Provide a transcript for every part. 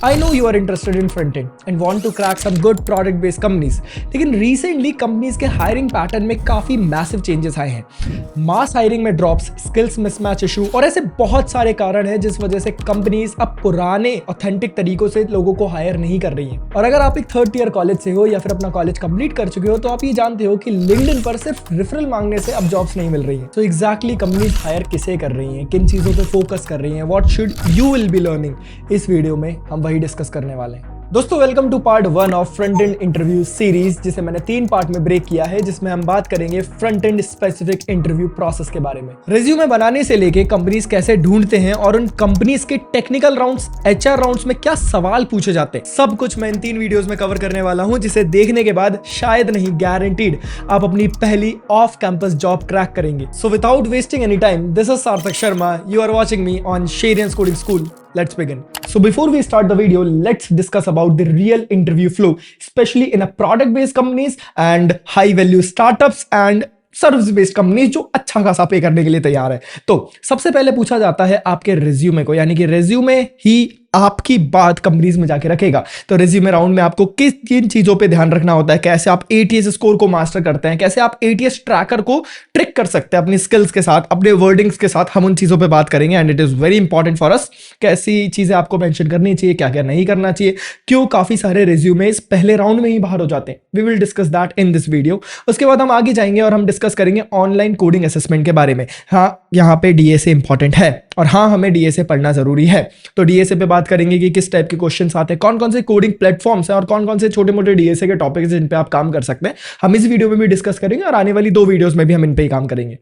I know you are interested in front end and want to crack some good product based companies. लेकिन recently companies के hiring pattern में काफी massive changes आए हैं। Mass hiring में drops, skills mismatch issue और ऐसे बहुत सारे कारण हैं जिस वजह से companies अब पुराने authentic तरीकों से लोगों को hire नहीं कर रही हैं। और अगर आप एक थर्ड ईयर कॉलेज से हो या फिर अपना कॉलेज कंप्लीट कर चुके हो तो आप ये जानते हो कि लिंक्डइन पर सिर्फ रेफरल मांगने से अब जॉब्स नहीं मिल रही हैं। तो एग्जैक्टली कंपनीज हायर किसे कर रही हैं, किन चीजों पे फोकस कर रही हैं, what should you will be learning, इस वीडियो में हम वही डिस्कस करने वाले हैं। दोस्तों welcome to part 1 of front end interview series, जिसे मैंने 3 पार्ट में ब्रेक किया है, जिसमें हम बात करेंगे front end specific interview process के बारे में। रिज्यूमे बनाने से लेके कंपनीज कैसे ढूंढते हैं और उन कंपनीज के टेक्निकल राउंड्स, एचआर राउंड्स में क्या सवाल पूछे जाते हैं, सब कुछ मैं इन 3 वीडियोस में कवर करने वाला हूं, जिसे देखने के बाद शायद नहीं गारंटीड आप अपनी पहली ऑफ कैंपस जॉब क्रैक करेंगे। So without wasting any time, this is Sarthak Sharma, you are watching me on Sharians Coding School. Let's begin. So before we start the video, let's discuss about the real interview flow, especially in a product-based companies and high-value startups and service based company जो अच्छा खासा पे करने के लिए तैयार है। तो सबसे पहले पूछा जाता है आपके रिज्यूमे को, यानी कि रिज्यूमे ही आपकी बात कंपनीज में जाके रखेगा। तो रिज्यूमे राउंड में आपको किन चीजों पे ध्यान रखना होता है, कैसे आप एटीएस स्कोर को मास्टर करते हैं, कैसे आप एटीएस ट्रैकर को ट्रिक कर सकते हैं अपनी स्किल्स के साथ, अपने वर्डिंग्स के साथ, हम उन चीजों पे बात करेंगे। And it is very important for us, कैसी चीजें आपको मेंशन करनी चाहिए, क्या क्या नहीं करना चाहिए, क्यों काफी सारे रिज्यूमेस पहले राउंड में ही बाहर हो जाते हैं। We will discuss that in this video. उसके बाद हम आगे जाएंगे और हम डिस्कस करेंगे ऑनलाइन कोडिंग असेसमेंट के बारे में। हाँ, यहाँ पे डीएसए इंपॉर्टेंट है और हाँ, हमें डीएसए पढ़ना जरूरी है। तो डीएसए पे बात करेंगे कि किस टाइप के क्वेश्चंस आते हैं, कौन कौन से कोडिंग प्लेटफॉर्म्स हैं और कौन कौन से छोटे मोटे डीएसए के टॉपिक्स हैं जिन पे आप काम कर सकते हैं। हम इस वीडियो में भी डिस्कस करेंगे और आने वाली 2 वीडियोस में भी हम इन पे ही काम करेंगे।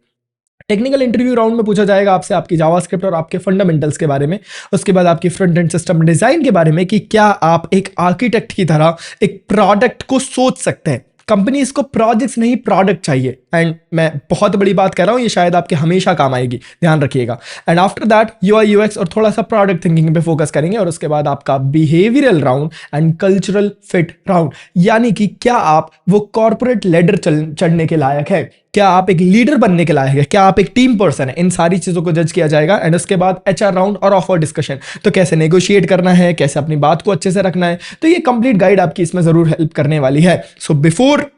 टेक्निकल इंटरव्यू राउंड में पूछा जाएगा आपसे आपकी जावास्क्रिप्ट और आपके फंडामेंटल्स के बारे में। उसके बाद आपकी फ्रंट एंड सिस्टम डिजाइन के बारे में कि क्या आप एक आर्किटेक्ट की तरह एक प्रोडक्ट को सोच सकते हैं। कंपनी इसको प्रोजेक्ट्स नहीं प्रोडक्ट चाहिए। एंड मैं बहुत बड़ी बात कर रहा हूं, ये शायद आपके हमेशा काम आएगी, ध्यान रखिएगा। And after that UI UX और थोड़ा सा प्रोडक्ट थिंकिंग पे फोकस करेंगे। और उसके बाद आपका behavioural round and cultural fit round, यानी कि क्या आप वो कॉर्पोरेट लेडर चढ़ने के लायक है, क्या आप एक लीडर बनने के लायक है, क्या आप एक टीम पर्सन है, इन सारी चीजों को जज किया जाएगा। एंड उसके बाद एचआर राउंड और ऑफर डिस्कशन, तो कैसे नेगोशिएट करना है, कैसे अपनी बात को अच्छे से रखना है। तो ये कंप्लीट गाइड आपकी इसमें जरूर हेल्प करने वाली है। So before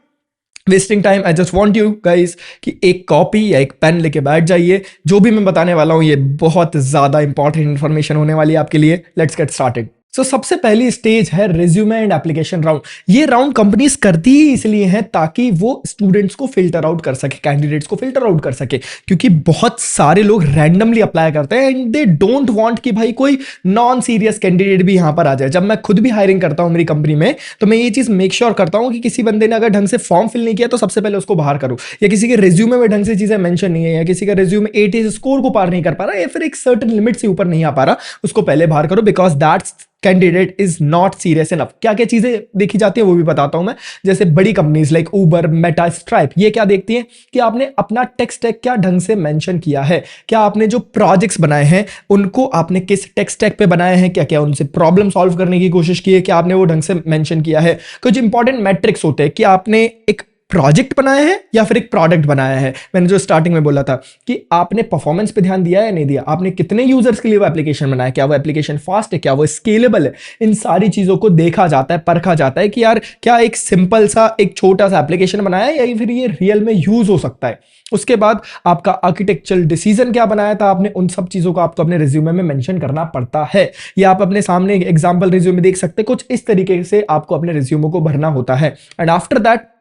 wasting time, I just want you guys कि एक कॉपी या एक पेन लेके बैठ जाइए। जो भी मैं बताने वाला हूं ये बहुत ज्यादा इंपॉर्टेंट इंफॉर्मेशन होने वाली है आपके लिए। Let's get started. सो सबसे पहली स्टेज है रिज्यूमे एंड एप्लीकेशन राउंड। ये राउंड कंपनीज करती ही इसलिए है ताकि वो स्टूडेंट्स को फिल्टर आउट कर सके, कैंडिडेट्स को फिल्टर आउट कर सके, क्योंकि बहुत सारे लोग रैंडमली अप्लाई करते हैं एंड दे डोंट वांट कि भाई कोई नॉन सीरियस कैंडिडेट भी यहां पर आ जाए। जब मैं खुद भी हायरिंग करता हूं मेरी कंपनी में, तो मैं ये चीज मेक श्योर करता हूं कि किसी बंदे ने अगर ढंग से फॉर्म फिल नहीं किया तो सबसे पहले उसको बाहर करो, या किसी के रिज्यूमे में ढंग से चीजें मेंशन नहीं है, या किसी का रिज्यूमे एटीएस स्कोर को पार नहीं कर पा रहा, या फिर एक सर्टेन लिमिट से ऊपर नहीं आ पा रहा, उसको पहले बाहर करो, because that's candidate is not serious enough. क्या क्या चीजें देखी जाती है वो भी बताता हूं मैं। जैसे बड़ी कंपनीज लाइक उबर, मेटा, स्ट्राइप, ये क्या देखती हैं कि आपने अपना टेक स्टैक क्या ढंग से मेंशन किया है, क्या आपने जो प्रोजेक्ट्स बनाए हैं उनको आपने किस टेक स्टैक पे बनाए हैं, क्या क्या उनसे प्रॉब्लम सॉल्व करने की कोशिश की है, क्या आपने वो ढंग से मेंशन किया है। कुछ इंपॉर्टेंट मैट्रिक्स होते हैं कि आपने एक प्रोजेक्ट बनाया है या फिर एक प्रोडक्ट बनाया है। मैंने जो स्टार्टिंग में बोला था कि आपने परफॉर्मेंस पे ध्यान दिया है या नहीं दिया, आपने कितने यूजर्स के लिए वो एप्लीकेशन बनाया, क्या वो एप्लीकेशन फास्ट है, क्या वो स्केलेबल है। इन सारी चीजों को देखा जाता है, परखा जाता है कि यार क्या एक सिंपल सा एक छोटा सा एप्लीकेशन बनाया है या फिर ये रियल में यूज हो सकता है। उसके बाद आपका आर्किटेक्चरल डिसीजन क्या बनाया था आपने, उन सब चीजों को आपको अपने रिज्यूमे में मेंशन करना पड़ता है। या आप अपने सामने एग्जांपल रिज्यूमे देख सकते हैं, कुछ इस तरीके से आपको अपने रिज्यूमे को भरना होता है। एंड आफ्टर दैट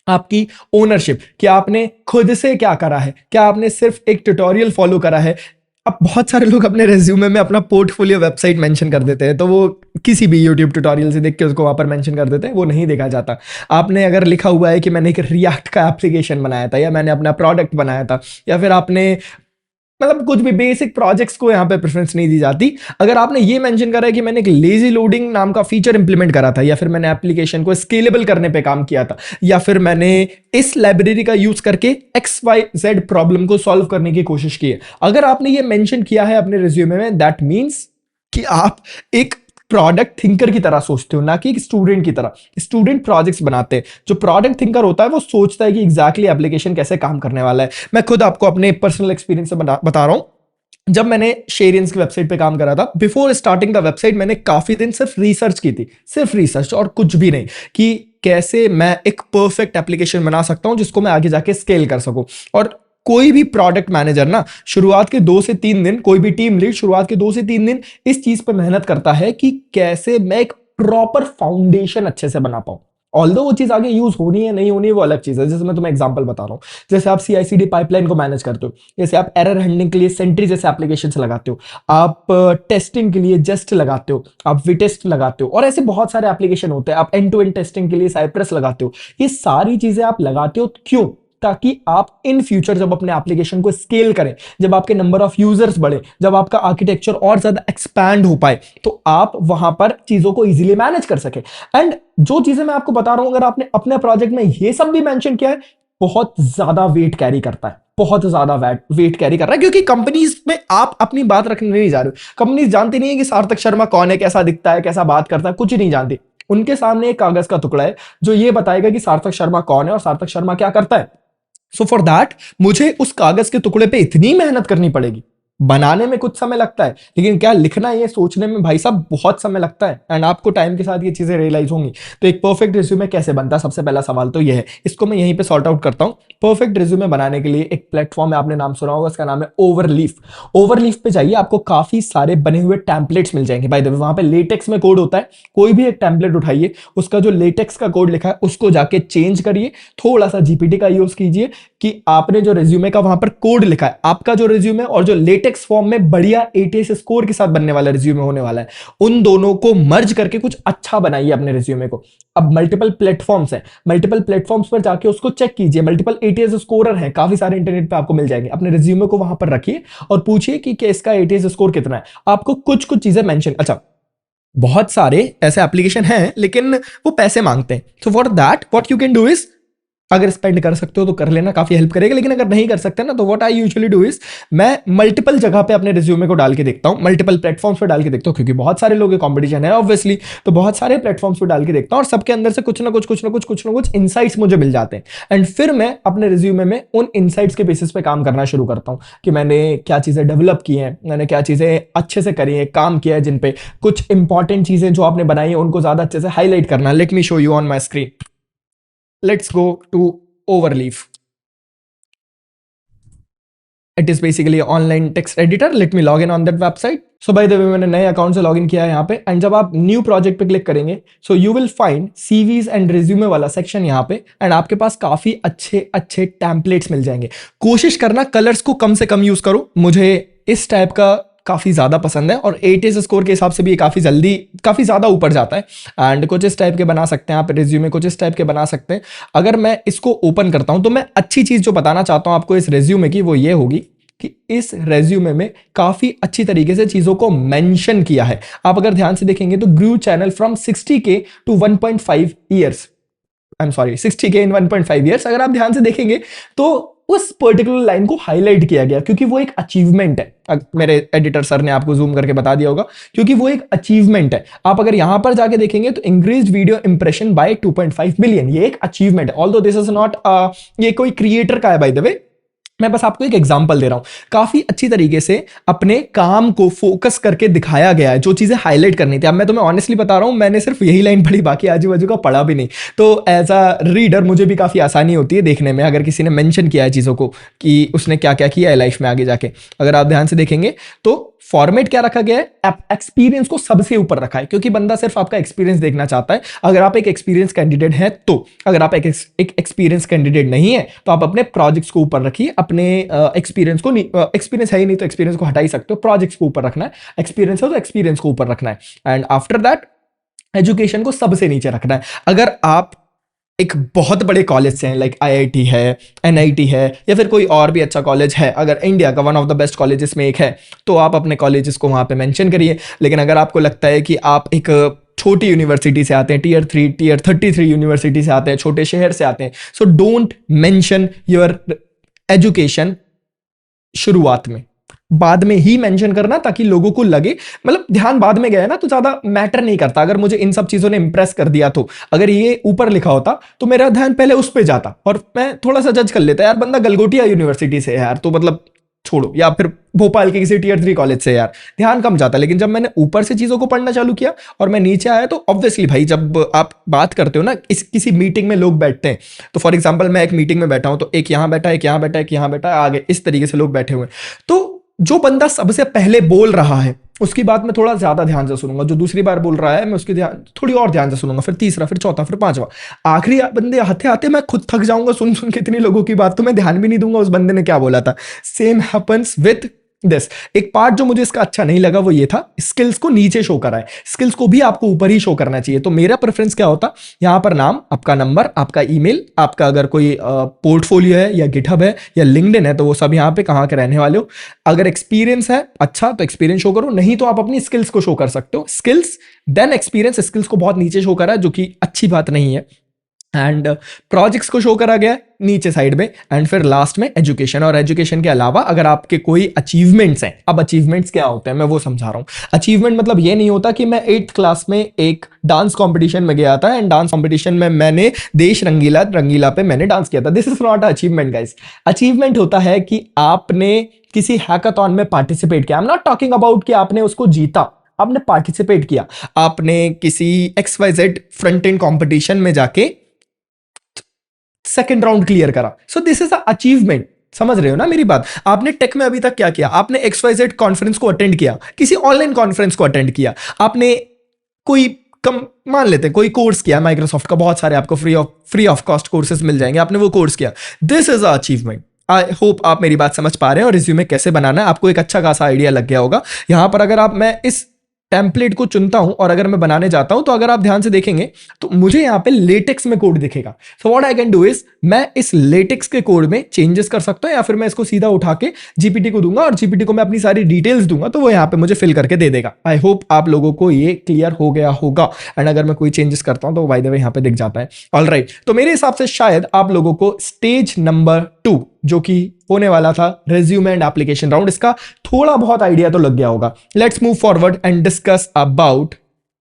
आपकी ओनरशिप, क्या आपने खुद से क्या करा है, क्या आपने सिर्फ एक ट्यूटोरियल फॉलो करा है। अब बहुत सारे लोग अपने रिज्यूमे में अपना पोर्टफोलियो वेबसाइट मेंशन कर देते हैं, तो वो किसी भी यूट्यूब ट्यूटोरियल से देख के उसको वहां पर मेंशन कर देते हैं, वो नहीं देखा जाता। आपने अगर लिखा हुआ है कि मैंने एक रिएक्ट का एप्लीकेशन बनाया था, या मैंने अपना प्रोडक्ट बनाया था, या फिर आपने मतलब कुछ भी बेसिक प्रोजेक्ट्स को यहाँ पे प्रेफरेंस नहीं दी जाती। अगर आपने ये मेंशन करा है कि मैंने एक लेजी लोडिंग नाम का फीचर इंप्लीमेंट करा था, या फिर मैंने एप्लीकेशन को स्केलेबल करने पे काम किया था, या फिर मैंने इस लाइब्रेरी का यूज करके XYZ प्रॉब्लम को सॉल्व करने की कोशिश की है, अगर आपने ये मेंशन किया है अपने रिज्यूमे में, दैट मीन्स कि आप एक प्रोडक्ट थिंकर की तरह सोचते हो, ना कि एक स्टूडेंट की तरह। स्टूडेंट प्रोजेक्ट्स बनाते हैं, जो प्रोडक्ट थिंकर होता है वो सोचता है कि एग्जैक्टली एप्लीकेशन कैसे काम करने वाला है। मैं खुद आपको अपने पर्सनल एक्सपीरियंस से बता रहा हूं। जब मैंने शेरियंस की वेबसाइट पे काम करा था, बिफोर स्टार्टिंग द वेबसाइट मैंने काफी दिन सिर्फ रिसर्च की थी, सिर्फ रिसर्च और कुछ भी नहीं, कि कैसे मैं एक परफेक्ट एप्लीकेशन बना सकता हूं जिसको मैं आगे जाके स्केल कर सकूं। और कोई भी प्रोडक्ट मैनेजर ना शुरुआत के 2 से 3 दिन, कोई भी टीम लीड शुरुआत के 2 से 3 दिन इस चीज पे मेहनत करता है कि कैसे मैं एक प्रॉपर फाउंडेशन अच्छे से बना पाऊं। ऑल्दो वो चीज आगे यूज होनी है नहीं होनी है वो अलग चीज है। जैसे मैं तुम्हें एग्जांपल बता रहा हूं, जैसे आप CI/CD पाइपलाइन को मैनेज करते हो, जैसे आप एरर हैंडलिंग के लिए सेंट्री जैसे एप्लीकेशन लगाते हो, आप टेस्टिंग के लिए जस्ट लगाते हो, आप विटेस्ट लगाते हो, और ऐसे बहुत सारे एप्लीकेशन होते हैं। आप एंड टू एंड टेस्टिंग के लिए साइप्रस लगाते हो। ये सारी चीजें आप लगाते हो क्यों? ताकि आप इन फ्यूचर जब अपने एप्लीकेशन को स्केल करें, जब आपके नंबर ऑफ यूजर्स बढ़े, जब आपका आर्किटेक्चर और ज्यादा एक्सपैंड हो पाए, तो आप वहां पर चीजों को इजीली मैनेज कर सके। एंड जो चीजें मैं आपको बता रहा हूं, अगर आपने अपने प्रोजेक्ट में ये सब भी मेंशन किया है, बहुत ज्यादा वेट कैरी करता है, बहुत ज्यादा वेट कैरी कर रहा है, क्योंकि कंपनीज में आप अपनी बात रखने नहीं जा रहे हो। कंपनीज जानती नहीं है कि सार्थक शर्मा कौन है, कैसा दिखता है, कैसा बात करता है, कुछ नहीं जानती। उनके सामने एक कागज का टुकड़ा है जो ये बताएगा कि सार्थक शर्मा कौन है और सार्थक शर्मा क्या करता है। सो फॉर दैट मुझे उस कागज के टुकड़े पे इतनी मेहनत करनी पड़ेगी। बनाने में कुछ समय लगता है, लेकिन क्या लिखना है ये सोचने में भाई साहब बहुत समय लगता है। एंड आपको टाइम के साथ ये चीजें रियलाइज होंगी। तो एक परफेक्ट रिज्यूमे कैसे बनता है, सबसे पहला सवाल तो ये है, इसको मैं यहीं पे सॉर्ट आउट करता हूं। परफेक्ट रिज्यूमे बनाने के लिए एक प्लेटफॉर्म है, आपने नाम सुना होगा, उसका नाम है ओवरलीफ। ओवरलीफ पे जाइए, आपको काफी सारे बने हुए टेम्पलेट्स मिल जाएंगे। बाय द वे वहां पे लेटेक्स में कोड होता है। कोई भी एक टेम्पलेट उठाइए, उसका जो लेटेक्स का कोड लिखा है उसको जाके चेंज करिए, थोड़ा सा जीपीटी का यूज कीजिए कि आपने जो रिज्यूमे का वहां पर कोड लिखा है, आपका जो रिज्यूमे और जो लेटेक्स फॉर्म में बढ़िया एटीएस स्कोर के साथ बनने वाला रिज्यूमे होने वाला है, उन दोनों को मर्ज करके कुछ अच्छा बनाइए अपने रिज्यूमे को। अब मल्टीपल प्लेटफॉर्म्स हैं, मल्टीपल प्लेटफॉर्म्स पर जाके उसको चेक कीजिए। मल्टीपल एटीएस स्कोरर हैं, काफी सारे इंटरनेट पे आपको मिल जाएंगे। अपने रिज्यूमे को वहां पर रखिए और पूछिए कि इसका एटीएस स्कोर कितना है। आपको कुछ कुछ चीजें मेंशन, अच्छा बहुत सारे ऐसे एप्लीकेशन हैं लेकिन वो पैसे मांगते हैं। So for that what you can do is, अगर स्पेंड कर सकते हो तो कर लेना, काफी हेल्प करेगा। लेकिन अगर नहीं कर सकते ना, तो what I usually do is, मैं मल्टीपल जगह पे अपने रिज्यूमे को डाल के देखता हूं, मल्टीपल प्लेटफॉर्म्स पे डाल के देखता हूं, क्योंकि बहुत सारे लोगों के कंपटीशन है ऑब्वियसली। तो बहुत सारे प्लेटफॉर्म्स पे डाल के देखता हूं और सबके अंदर से कुछ इनसाइट्स मुझे मिल जाते हैं। एंड फिर मैं अपने रिज्यूमे में उन इनसाइट्स के बेसिस पे काम करना शुरू करता हूं कि मैंने क्या चीजें डेवलप की हैं, मैंने क्या चीजें अच्छे से करी है, काम किया है, जिन पे कुछ इंपॉर्टेंट चीजें जो आपने बनाई है उनको ज्यादा अच्छे से हाईलाइट करना। Let me show you on my screen. Let's go to Overleaf. It is basically an online text editor. Let me log in on that website. So by the way, मैंने नए अकाउंट से login किया है यहाँ पे। And जब आप new project पे क्लिक करेंगे, so you will find CVs and resume वाला सेक्शन यहाँ पे। एंड आपके पास काफी अच्छे अच्छे टेम्पलेट्स मिल जाएंगे। कोशिश करना कलर्स को कम से कम यूज करो, मुझे इस टाइप का काफी ज्यादा पसंद है और एटीएस स्कोर के हिसाब से भी काफी जल्दी काफी ज्यादा ऊपर जाता है। एंड कुछ इस टाइप के बना सकते हैं आप रिज्यूमे, कुछ इस टाइप के बना सकते हैं। अगर मैं इसको ओपन करता हूं तो मैं अच्छी चीज जो बताना चाहता हूं आपको इस रेज्यूमे की, वो ये होगी कि इस रेज्यूमे में काफी अच्छी तरीके से चीजों को मेंशन किया है। आप अगर ध्यान से देखेंगे तो grew channel from 60K to 1.5 years, I am sorry 60K in 1.5 years. अगर आप ध्यान से देखेंगे तो उस पर्टिकुलर लाइन को हाईलाइट किया गया, क्योंकि वो एक अचीवमेंट है। मेरे एडिटर सर ने आपको जूम करके बता दिया होगा, क्योंकि वो एक अचीवमेंट है। आप अगर यहां पर जाके देखेंगे तो increased video impression by 2.5 million, ये एक अचीवमेंट है। ऑल्दो दिस इज नॉट, ये कोई क्रिएटर का है बाय द वे, मैं बस आपको एक एग्जांपल दे रहा हूं। काफी अच्छी तरीके से अपने काम को फोकस करके दिखाया गया है, जो चीजें हाईलाइट करनी थी। अब मैं तुम्हें ऑनेस्टली बता रहा हूं, मैंने सिर्फ यही लाइन पढ़ी, बाकी आजू बाजू का पढ़ा भी नहीं। तो एज अ रीडर मुझे भी काफी आसानी होती है देखने में, अगर किसी ने मेंशन किया है चीजों को कि उसने क्या क्या किया है लाइफ में आगे जाके। अगर आप ध्यान से देखेंगे तो फॉर्मेट क्या रखा गया है, एक्सपीरियंस को सबसे ऊपर रखा है, क्योंकि बंदा सिर्फ आपका एक्सपीरियंस देखना चाहता है। अगर आप एक एक्सपीरियंस कैंडिडेट हैं तो, अगर आप एक एक्सपीरियंस कैंडिडेट नहीं है तो आप अपने प्रोजेक्ट्स को ऊपर रखिए, अपने एक्सपीरियंस को, एक्सपीरियंस है ही नहीं तो एक्सपीरियंस को हटा ही सकते हो, प्रोजेक्ट्स को ऊपर रखना है। एक्सपीरियंस है तो एक्सपीरियंस को ऊपर रखना है। एंड आफ्टर दैट एजुकेशन को सबसे नीचे रखना है। अगर आप एक बहुत बड़े कॉलेज से हैं, लाइक आईआईटी है, एनआईटी है, या फिर कोई और भी अच्छा कॉलेज है, अगर इंडिया का one of the best colleges में एक है, तो आप अपने कॉलेजेस को वहां पे मेंशन करिए। लेकिन अगर आपको लगता है कि आप एक छोटी यूनिवर्सिटी से आते हैं, टीयर 3 टीयर 33 यूनिवर्सिटी से आते हैं, छोटे शहर से आते हैं, so don't mention your education शुरुआत में, बाद में ही मेंशन करना, ताकि लोगों को लगे, मतलब ध्यान बाद में गया ना तो ज्यादा मैटर नहीं करता। अगर मुझे इन सब चीजों ने इंप्रेस कर दिया, तो अगर ये ऊपर लिखा होता तो मेरा ध्यान पहले उस पे जाता और मैं थोड़ा सा जज कर लेता, यार बंदा गलगोटिया यूनिवर्सिटी से है यार, तो मतलब छोड़ो, या फिर भोपाल के किसी टीयर 3 कॉलेज से, यार ध्यान कम जाता। लेकिन जब मैंने ऊपर से चीज़ों को पढ़ना चालू किया और मैं नीचे आया, तो ऑब्वियसली भाई जब आप बात करते हो ना, किसी मीटिंग में लोग बैठते हैं, तो फॉर एग्जाम्पल मैं एक मीटिंग में बैठा हूं, तो एक यहाँ बैठा, एक यहाँ बैठा, एक यहाँ बैठा, आगे इस तरीके से लोग बैठे हुए हैं। तो जो बंदा सबसे पहले बोल रहा है उसकी बात मैं थोड़ा ज्यादा ध्यान से सुनूंगा, जो दूसरी बार बोल रहा है मैं उसकी थोड़ी और ध्यान से सुनूंगा, फिर तीसरा, फिर चौथा, फिर पांचवा, आखिरी बंदे आते आते मैं खुद थक जाऊंगा सुन सुन के इतनी लोगों की बात, तो मैं ध्यान भी नहीं दूंगा उस बंदे ने क्या बोला था। Same happens with this. एक पार्ट जो मुझे इसका अच्छा नहीं लगा वो ये था, स्किल्स को नीचे शो करा है, स्किल्स को भी आपको ऊपर ही शो करना चाहिए। तो मेरा प्रेफरेंस क्या होता, यहां पर नाम, आपका नंबर, आपका ईमेल, आपका अगर कोई पोर्टफोलियो है या गिटहब है या लिंक्डइन है तो वो सब यहाँ पे, कहाँ के रहने वाले हो, अगर एक्सपीरियंस है अच्छा तो एक्सपीरियंस शो करो, नहीं तो आप अपनी स्किल्स को शो कर सकते हो। स्किल्स देन एक्सपीरियंस, स्किल्स को बहुत नीचे शो करा है जो कि अच्छी बात नहीं है। एंड प्रोजेक्ट्स को शो करा गया है नीचे साइड में, एंड फिर लास्ट में एजुकेशन। और एजुकेशन के अलावा अगर आपके कोई अचीवमेंट्स हैं, अब अचीवमेंट्स क्या होते हैं मैं वो समझा रहा हूँ। अचीवमेंट मतलब ये नहीं होता कि मैं 8th क्लास में एक डांस कॉम्पिटिशन में गया था एंड डांस कॉम्पिटिशन में मैंने देश रंगीला रंगीला पे मैंने डांस किया था, this is not achievement guys. Achievement होता है कि आपने किसी हैकाथॉन में पार्टिसिपेट किया। I am not talking about कि आपने उसको जीता, आपने पार्टिसिपेट किया, आपने किसी XYZ फ्रंट एंड कॉम्पिटिशन में जाके सेकेंड राउंड क्लियर करा, सो दिस इज अ अचीवमेंट। समझ रहे हो ना मेरी बात। आपने टेक में अभी तक क्या किया, आपने XYZ कॉन्फ्रेंस को अटेंड किया, किसी ऑनलाइन कॉन्फ्रेंस को अटेंड किया, आपने कोई मान लेते हैं कोई कोर्स किया माइक्रोसॉफ्ट का, बहुत सारे आपको फ्री ऑफ कॉस्ट कोर्सेज मिल जाएंगे, आपने वो कोर्स किया, this is a achievement. I hope आप मेरी बात समझ पा रहे हैं और रिज्यूमे कैसे बनाना है आपको एक अच्छा खासा आइडिया लग गया होगा। यहां पर अगर आप, मैं इस टेम्पलेट को चुनता हूं और अगर मैं बनाने जाता हूं तो अगर आप ध्यान से देखेंगे तो मुझे यहां पे लेटेक्स में कोड दिखेगा। So what I can do is, मैं इस लेटेक्स के कोड में चेंजेस कर सकता हूं या फिर मैं इसको सीधा उठा के जीपीटी को दूंगा और जीपीटी को मैं अपनी सारी डिटेल्स दूंगा तो वो यहां पे मुझे फिल करके दे देगा। आई होप आप लोगों को ये क्लियर हो गया होगा। एंड अगर मैं कोई चेंजेस करता हूं तो बाय द वे यहां पे दिख जाता है। ऑलराइट, तो मेरे हिसाब से शायद आप लोगों को स्टेज नंबर 2 जो कि होने वाला था रिज्यूमे एंड एप्लीकेशन राउंड, इसका थोड़ा बहुत आइडिया तो लग गया होगा। Let's move forward and discuss about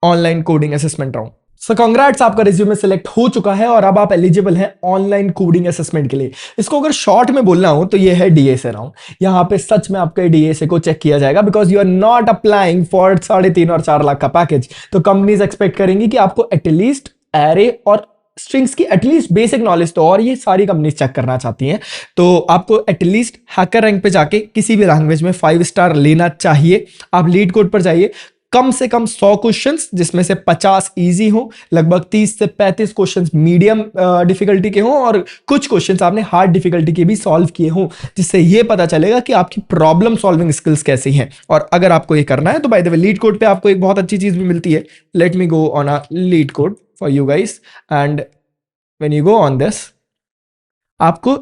online coding assessment round. So congrats, आपका रिज्यूमे सिलेक्ट हो चुका है और अब आप एलिजिबल हैं ऑनलाइन कोडिंग असेसमेंट के लिए। इसको अगर शॉर्ट में बोलना हो तो ये है डीएसए राउंड। यहां पे सच में आपके डीएसए को चेक किया जाएगा because you are not applying for 3.5 और 4 लाख का पैकेज। तो कंपनीज एक्सपेक्ट करेंगी कि आपको एटलीस्ट एरे और स्ट्रिंग्स की एटलीस्ट बेसिक नॉलेज तो, और ये सारी कंपनीज चेक करना चाहती हैं, तो आपको एटलीस्ट हैकर रैंक पे जाके किसी भी लैंग्वेज में 5 स्टार लेना चाहिए। आप लीड कोड पर जाइए, कम से कम 100 क्वेश्चंस जिसमें से 50 इजी हो, लगभग 30 से 35 क्वेश्चंस मीडियम डिफिकल्टी के हों और कुछ क्वेश्चंस आपने हार्ड डिफिकल्टी के भी सॉल्व किए हों, जिससे ये पता चलेगा कि आपकी प्रॉब्लम सॉल्विंग स्किल्स कैसी हैं। और अगर आपको ये करना है तो by the way LeetCode पे आपको एक बहुत अच्छी चीज भी मिलती है। Let me go on a LeetCode for you guys and when you go on this आपको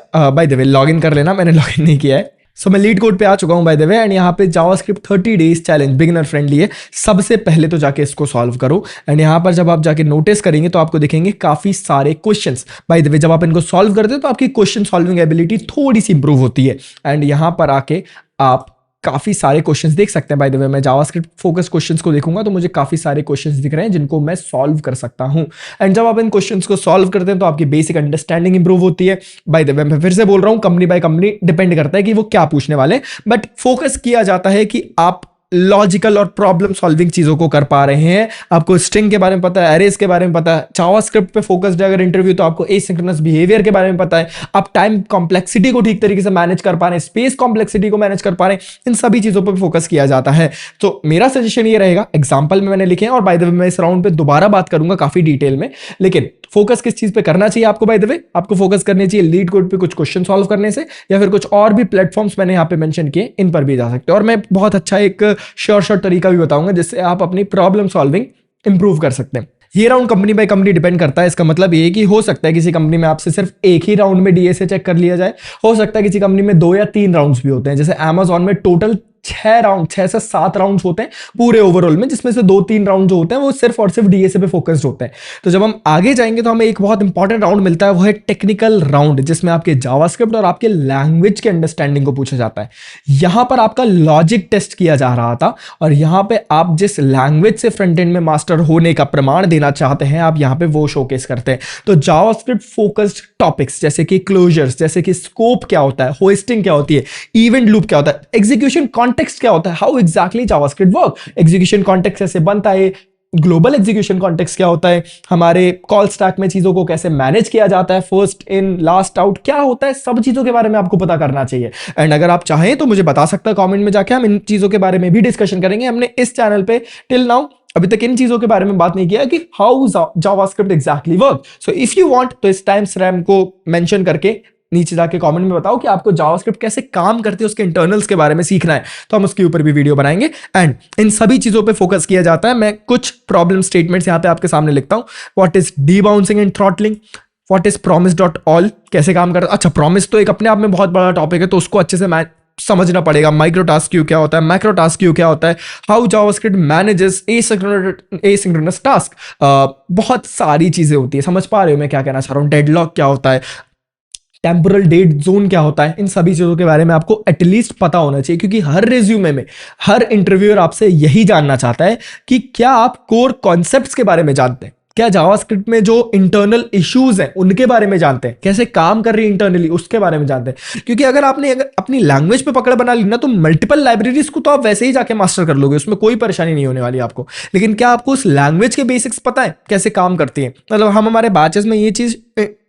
by the way log in कर लेना, मैंने लॉग इन नहीं किया है। सो मैं लीड कोड पे आ चुका हूं बाय द वे एंड यहाँ पे JavaScript 30 days challenge beginner friendly है। सबसे पहले तो जाके इसको सॉल्व करो एंड यहाँ पर जब आप जाके नोटिस करेंगे तो आपको दिखेंगे काफी सारे क्वेश्चंस। बाय द वे जब आप इनको सॉल्व करते हो तो आपकी क्वेश्चन सॉल्विंग एबिलिटी थोड़ी सी इंप्रूव होती है एंड यहाँ पर आके आप काफी सारे क्वेश्चंस देख सकते हैं। बाय द वे मैं जावास्क्रिप्ट फोकस क्वेश्चंस को देखूंगा तो मुझे काफी सारे क्वेश्चंस दिख रहे हैं जिनको मैं सॉल्व कर सकता हूं एंड जब आप इन क्वेश्चंस को सॉल्व करते हैं तो आपकी बेसिक अंडरस्टैंडिंग इंप्रूव होती है। बाय द वे मैं फिर से बोल रहा हूं, कंपनी बाय कंपनी डिपेंड करता है कि वो क्या पूछने वाले, बट फोकस किया जाता है कि आप लॉजिकल और प्रॉब्लम सॉल्विंग चीजों को कर पा रहे हैं। आपको स्ट्रिंग के बारे में पता है, एरेज के बारे में पता है, जावास्क्रिप्ट पे फोकस्ड है अगर इंटरव्यू तो आपको एसिंक्रोनस बिहेवियर के बारे में पता है, आप टाइम कॉम्प्लेक्सिटी को ठीक तरीके से मैनेज कर पा रहे हैं, स्पेस कॉम्प्लेक्सिटी को मैनेज कर पा रहे हैं, इन सभी चीजों पर फोकस किया जाता है। तो मेरा सजेशन ये रहेगा, एग्जाम्पल में मैंने लिखे हैं और बाय द वे मैं इस राउंड पे दोबारा बात करूंगा काफी डिटेल में, लेकिन फोकस किस चीज पे करना चाहिए आपको, बाय द वे आपको फोकस करनी चाहिए लीड कोड पे कुछ क्वेश्चन सॉल्व करने से, या फिर कुछ और भी प्लेटफॉर्म्स मैंने यहाँ पे मेंशन किए इन पर भी जा सकते हैं। और मैं बहुत अच्छा एक शॉर्ट तरीका भी बताऊंगा जिससे आप अपनी प्रॉब्लम सॉल्विंग इंप्रूव कर सकते हैं। ये round company by company depend करता है। इसका मतलब ये कि हो सकता है किसी कंपनी में आपसे सिर्फ एक ही राउंड में डीएसए चेक कर लिया जाए, हो सकता है किसी कंपनी में 2 या 3 राउंड्स भी होते हैं। जैसे Amazon में टोटल छह से सात राउंड होते हैं पूरे ओवरऑल में, जिसमें से 2-3 राउंड जो होते हैं वो सिर्फ और सिर्फ डीएसए पे फोकस्ड होते हैं। तो जब हम आगे जाएंगे तो हमें एक बहुत इंपॉर्टेंट राउंड मिलता है, वो है टेक्निकल राउंड, जिसमें आपके जावास्क्रिप्ट और आपके लैंग्वेज के अंडरस्टैंडिंग को पूछा जाता है। यहां पर आपका लॉजिक टेस्ट किया जा रहा था, और यहां पे आप जिस लैंग्वेज से फ्रंट एंड में मास्टर होने का प्रमाण देना चाहते हैं, आप यहां पे वो शोकेस करते हैं। तो जावास्क्रिप्ट फोकस्ड टॉपिक्स जैसे कि क्लोजर्स, जैसे कि स्कोप क्या होता है, होस्टिंग क्या होती है, इवेंट लूप क्या होता है, एग्जीक्यूशन कॉन्टेक्स्ट क्या होता है, how exactly JavaScript work, execution context कैसे बनता है, ग्लोबल एग्जीक्यूशन कॉन्टेक्स्ट क्या होता है, हमारे कॉल स्टैक में चीजों को कैसे मैनेज किया जाता है, फर्स्ट इन लास्ट आउट क्या होता है, सब चीजों के बारे में आपको पता करना चाहिए। एंड अगर आप चाहें तो मुझे बता सकता है कमेंट में जाके, हम इन चीजों के बारे में भी डिस्कशन करेंगे। हमने इस चैनल पे टिल नाउ अभी तक इन चीजों के बारे में बात नहीं किया कि how JavaScript exactly work. So if you want तो इस टाइम स्टैम्प को मेंशन करके नीचे जाके कमेंट में बताओ कि आपको जावास्क्रिप्ट कैसे काम करते हैं, उसके इंटरनल्स के बारे में सीखना है, तो हम उसके ऊपर भी वीडियो बनाएंगे। एंड इन सभी चीजों पे फोकस किया जाता है। मैं कुछ प्रॉब्लम स्टेटमेंट्स यहां पे आपके सामने लिखता हूं। What is debouncing and throttling, what is promise dot all, कैसे काम करता है। अच्छा, प्रॉमिस तो एक अपने आप में बहुत बड़ा टॉपिक है, तो उसको अच्छे से समझना पड़ेगा। माइक्रो टास्क क्यू क्या होता है, मैक्रो टास्क क्यू क्या होता है, how JavaScript manages asynchronous task, बहुत सारी चीजें होती है। समझ पा रहे हो मैं क्या कहना चाह रहा हूँ। डेडलॉक क्या होता है, टेम्पोरल डेट जोन क्या होता है, इन सभी चीजों के बारे में आपको एटलीस्ट पता होना चाहिए, क्योंकि हर रिज्यूमे में हर इंटरव्यूअर आपसे यही जानना चाहता है कि क्या आप कोर कॉन्सेप्ट्स के बारे में जानते हैं, क्या जावास्क्रिप्ट में जो इंटरनल इश्यूज हैं उनके बारे में जानते हैं, कैसे काम कर रही है इंटरनली उसके बारे में जानते हैं। क्योंकि अगर अपनी लैंग्वेज पे पकड़ बना ली ना, तो मल्टीपल लाइब्रेरीज को तो आप वैसे ही जाके मास्टर कर लोगे, उसमें कोई परेशानी नहीं होने वाली आपको। लेकिन क्या आपको उस लैंग्वेज के बेसिक्स पता है कैसे काम करती है। मतलब हम हमारे बैचेस में ये चीज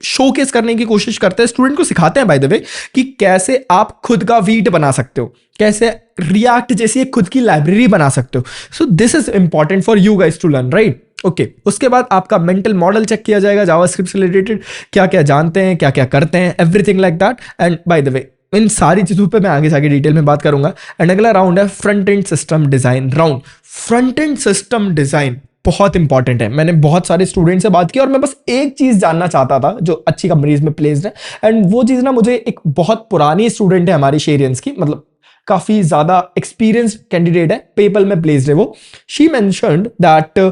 शोकेस करने की कोशिश करते हैं, स्टूडेंट को सिखाते हैं बाय द वे, कि कैसे आप खुद का वीट बना सकते हो, कैसे रिएक्ट जैसी एक खुद की लाइब्रेरी बना सकते हो। So this is important for you guys to learn, right. Okay, उसके बाद आपका मेंटल मॉडल चेक किया जाएगा जावास्क्रिप्ट से रिलेटेड, क्या क्या जानते हैं, क्या क्या करते हैं, everything like that. And by the way इन सारी चीजों पे मैं आगे जाके डिटेल में बात करूंगा। एंड अगला राउंड है front end system design round. Front end system design बहुत इंपॉर्टेंट है। मैंने बहुत सारे स्टूडेंट से बात की और मैं बस एक चीज जानना चाहता था जो अच्छी कंपनीज में प्लेस्ड है। एंड वो चीज ना, मुझे एक बहुत पुरानी स्टूडेंट है हमारी शेरियंस की, मतलब काफी ज्यादा एक्सपीरियंस्ड कैंडिडेट है, पेपल में प्लेस्ड है वो। शी मेंशन्ड दैट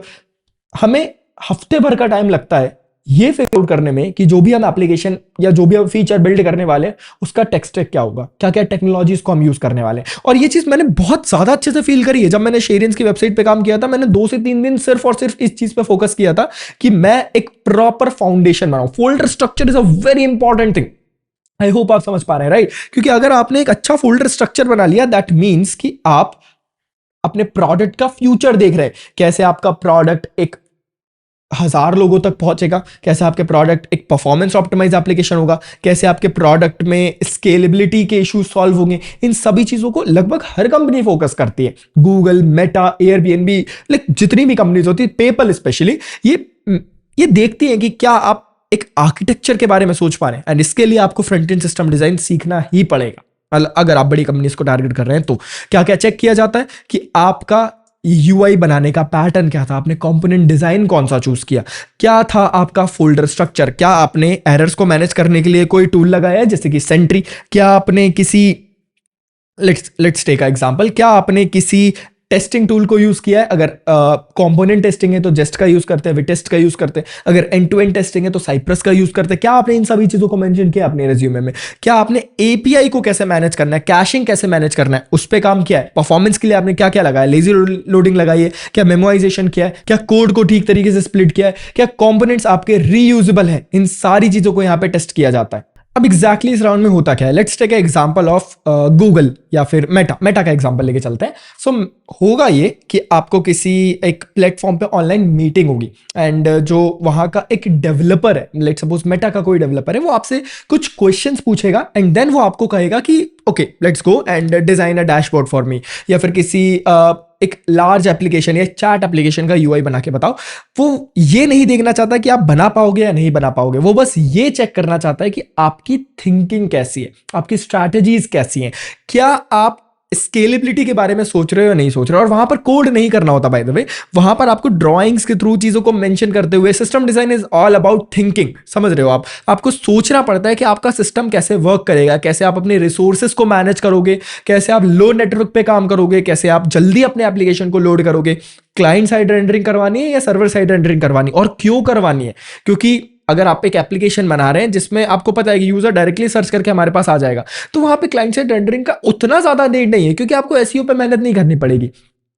हमें हफ्ते भर का टाइम लगता है ये फिगर आउट करने में कि जो भी हम एप्लीकेशन या जो भी हम फीचर बिल्ड करने वाले हैं उसका टेक स्टैक क्या होगा, क्या क्या टेक्नोलॉजीज को हम यूज करने वाले हैं। और ये चीज मैंने बहुत ज्यादा अच्छे से फील करी है। जब मैंने शेरियंस की वेबसाइट पे काम किया था, मैंने 2 से 3 दिन सिर्फ और सिर्फ इस चीज पे फोकस किया था कि मैं एक प्रॉपर फाउंडेशन बनाऊं। Folder structure is a very important thing. I hope आप समझ पा रहे हैं, राइट। क्योंकि अगर आपने एक अच्छा फोल्डर स्ट्रक्चर बना लिया, दैट मीन्स कि आप अपने प्रोडक्ट का फ्यूचर देख रहे हैं, कैसे आपका प्रोडक्ट एक 1000 लोगों तक पहुंचेगा, कैसे आपके प्रोडक्ट एक परफॉर्मेंस ऑप्टिमाइज एप्लीकेशन होगा, कैसे आपके प्रोडक्ट में स्केलेबिलिटी के इश्यूज सॉल्व होंगे। इन सभी चीजों को लगभग हर कंपनी फोकस करती है। गूगल, मेटा, एयरबीएनबी, लाइक जितनी भी कंपनीज होती है, पेपल स्पेशली, ये देखती है कि क्या आप एक आर्किटेक्चर के बारे में सोच पा रहे हैं। एंड इसके लिए आपको फ्रंट एंड सिस्टम डिजाइन सीखना ही पड़ेगा। अगर आप बड़ी कंपनीज को टारगेट कर रहे हैं तो क्या क्या चेक किया जाता है कि आपका यूआई बनाने का पैटर्न क्या था, आपने कंपोनेंट डिजाइन कौन सा चूज किया, क्या था आपका फोल्डर स्ट्रक्चर, क्या आपने एरर्स को मैनेज करने के लिए कोई टूल लगाया है जैसे कि सेंट्री, क्या आपने किसी लेट्स टेक अ एग्जांपल, क्या आपने किसी टेस्टिंग टूल को यूज किया है। अगर कंपोनेंट टेस्टिंग है तो जेस्ट का यूज करते हैं, विटेस्ट का यूज करते हैं। अगर एंड टू एंड टेस्टिंग है तो साइप्रस का यूज करते हैं। क्या आपने इन सभी चीजों को मेंशन किया अपने रिज्यूमे में। क्या आपने एपीआई को कैसे मैनेज करना है, कैशिंग कैसे मैनेज करना है, उस पर काम किया है। परफॉर्मेंस के लिए आपने क्या क्या लगाया, लेजी लोडिंग लगाई है, क्या मेमोराइजेशन किया है, क्या कोड को ठीक तरीके से स्प्लिट किया है, क्या कंपोनेंट्स आपके रीयूजेबल है। इन सारी चीजों को यहां पे टेस्ट किया जाता है। अब एग्जैक्टली इस राउंड में होता क्या है, let's take example of Google या फिर मेटा का एग्जांपल लेके चलते हैं। सो होगा ये कि आपको किसी एक प्लेटफॉर्म पे ऑनलाइन मीटिंग होगी एंड जो वहां का एक डेवलपर है, लेट्स सपोज मेटा का कोई डेवलपर है, वो आपसे कुछ क्वेश्चंस पूछेगा एंड देन वो आपको कहेगा कि okay let's go and design a dashboard for me, या फिर किसी एक लार्ज एप्लीकेशन या चैट एप्लीकेशन का यूआई बना के बताओ। वो ये नहीं देखना चाहता कि आप बना पाओगे या नहीं बना पाओगे, वो बस ये चेक करना चाहता है कि आपकी थिंकिंग कैसी है, आपकी स्ट्रैटेजीज कैसी हैं, क्या आप स्केलेबिलिटी के बारे में सोच रहे हो या नहीं सोच रहे हो, और वहां पर कोड नहीं करना होता बाय द वे, वहां पर आपको ड्राइंग्स के थ्रू चीजों को मेंशन करते हुए, system design is all about thinking, समझ रहे हो आप, आपको सोचना पड़ता है कि आपका सिस्टम कैसे वर्क करेगा, कैसे आप अपने रिसोर्सेज को मैनेज करोगे, कैसे आप लो नेटवर्क पे काम करोगे, कैसे आप जल्दी अपने एप्लीकेशन को लोड करोगे, क्लाइंट साइड रेंडरिंग करवानी है या सर्वर साइड रेंडरिंग करवानी है, और क्यों करवानी है, क्योंकि अगर आप एक एप्लीकेशन बना रहे हैं जिसमें आपको पता है कि यूजर डायरेक्टली सर्च करके हमारे पास आ जाएगा, तो वहां पे क्लाइंट साइड रेंडरिंग का उतना ज्यादा नीड नहीं है, क्योंकि आपको एसईओ पे मेहनत नहीं करनी पड़ेगी।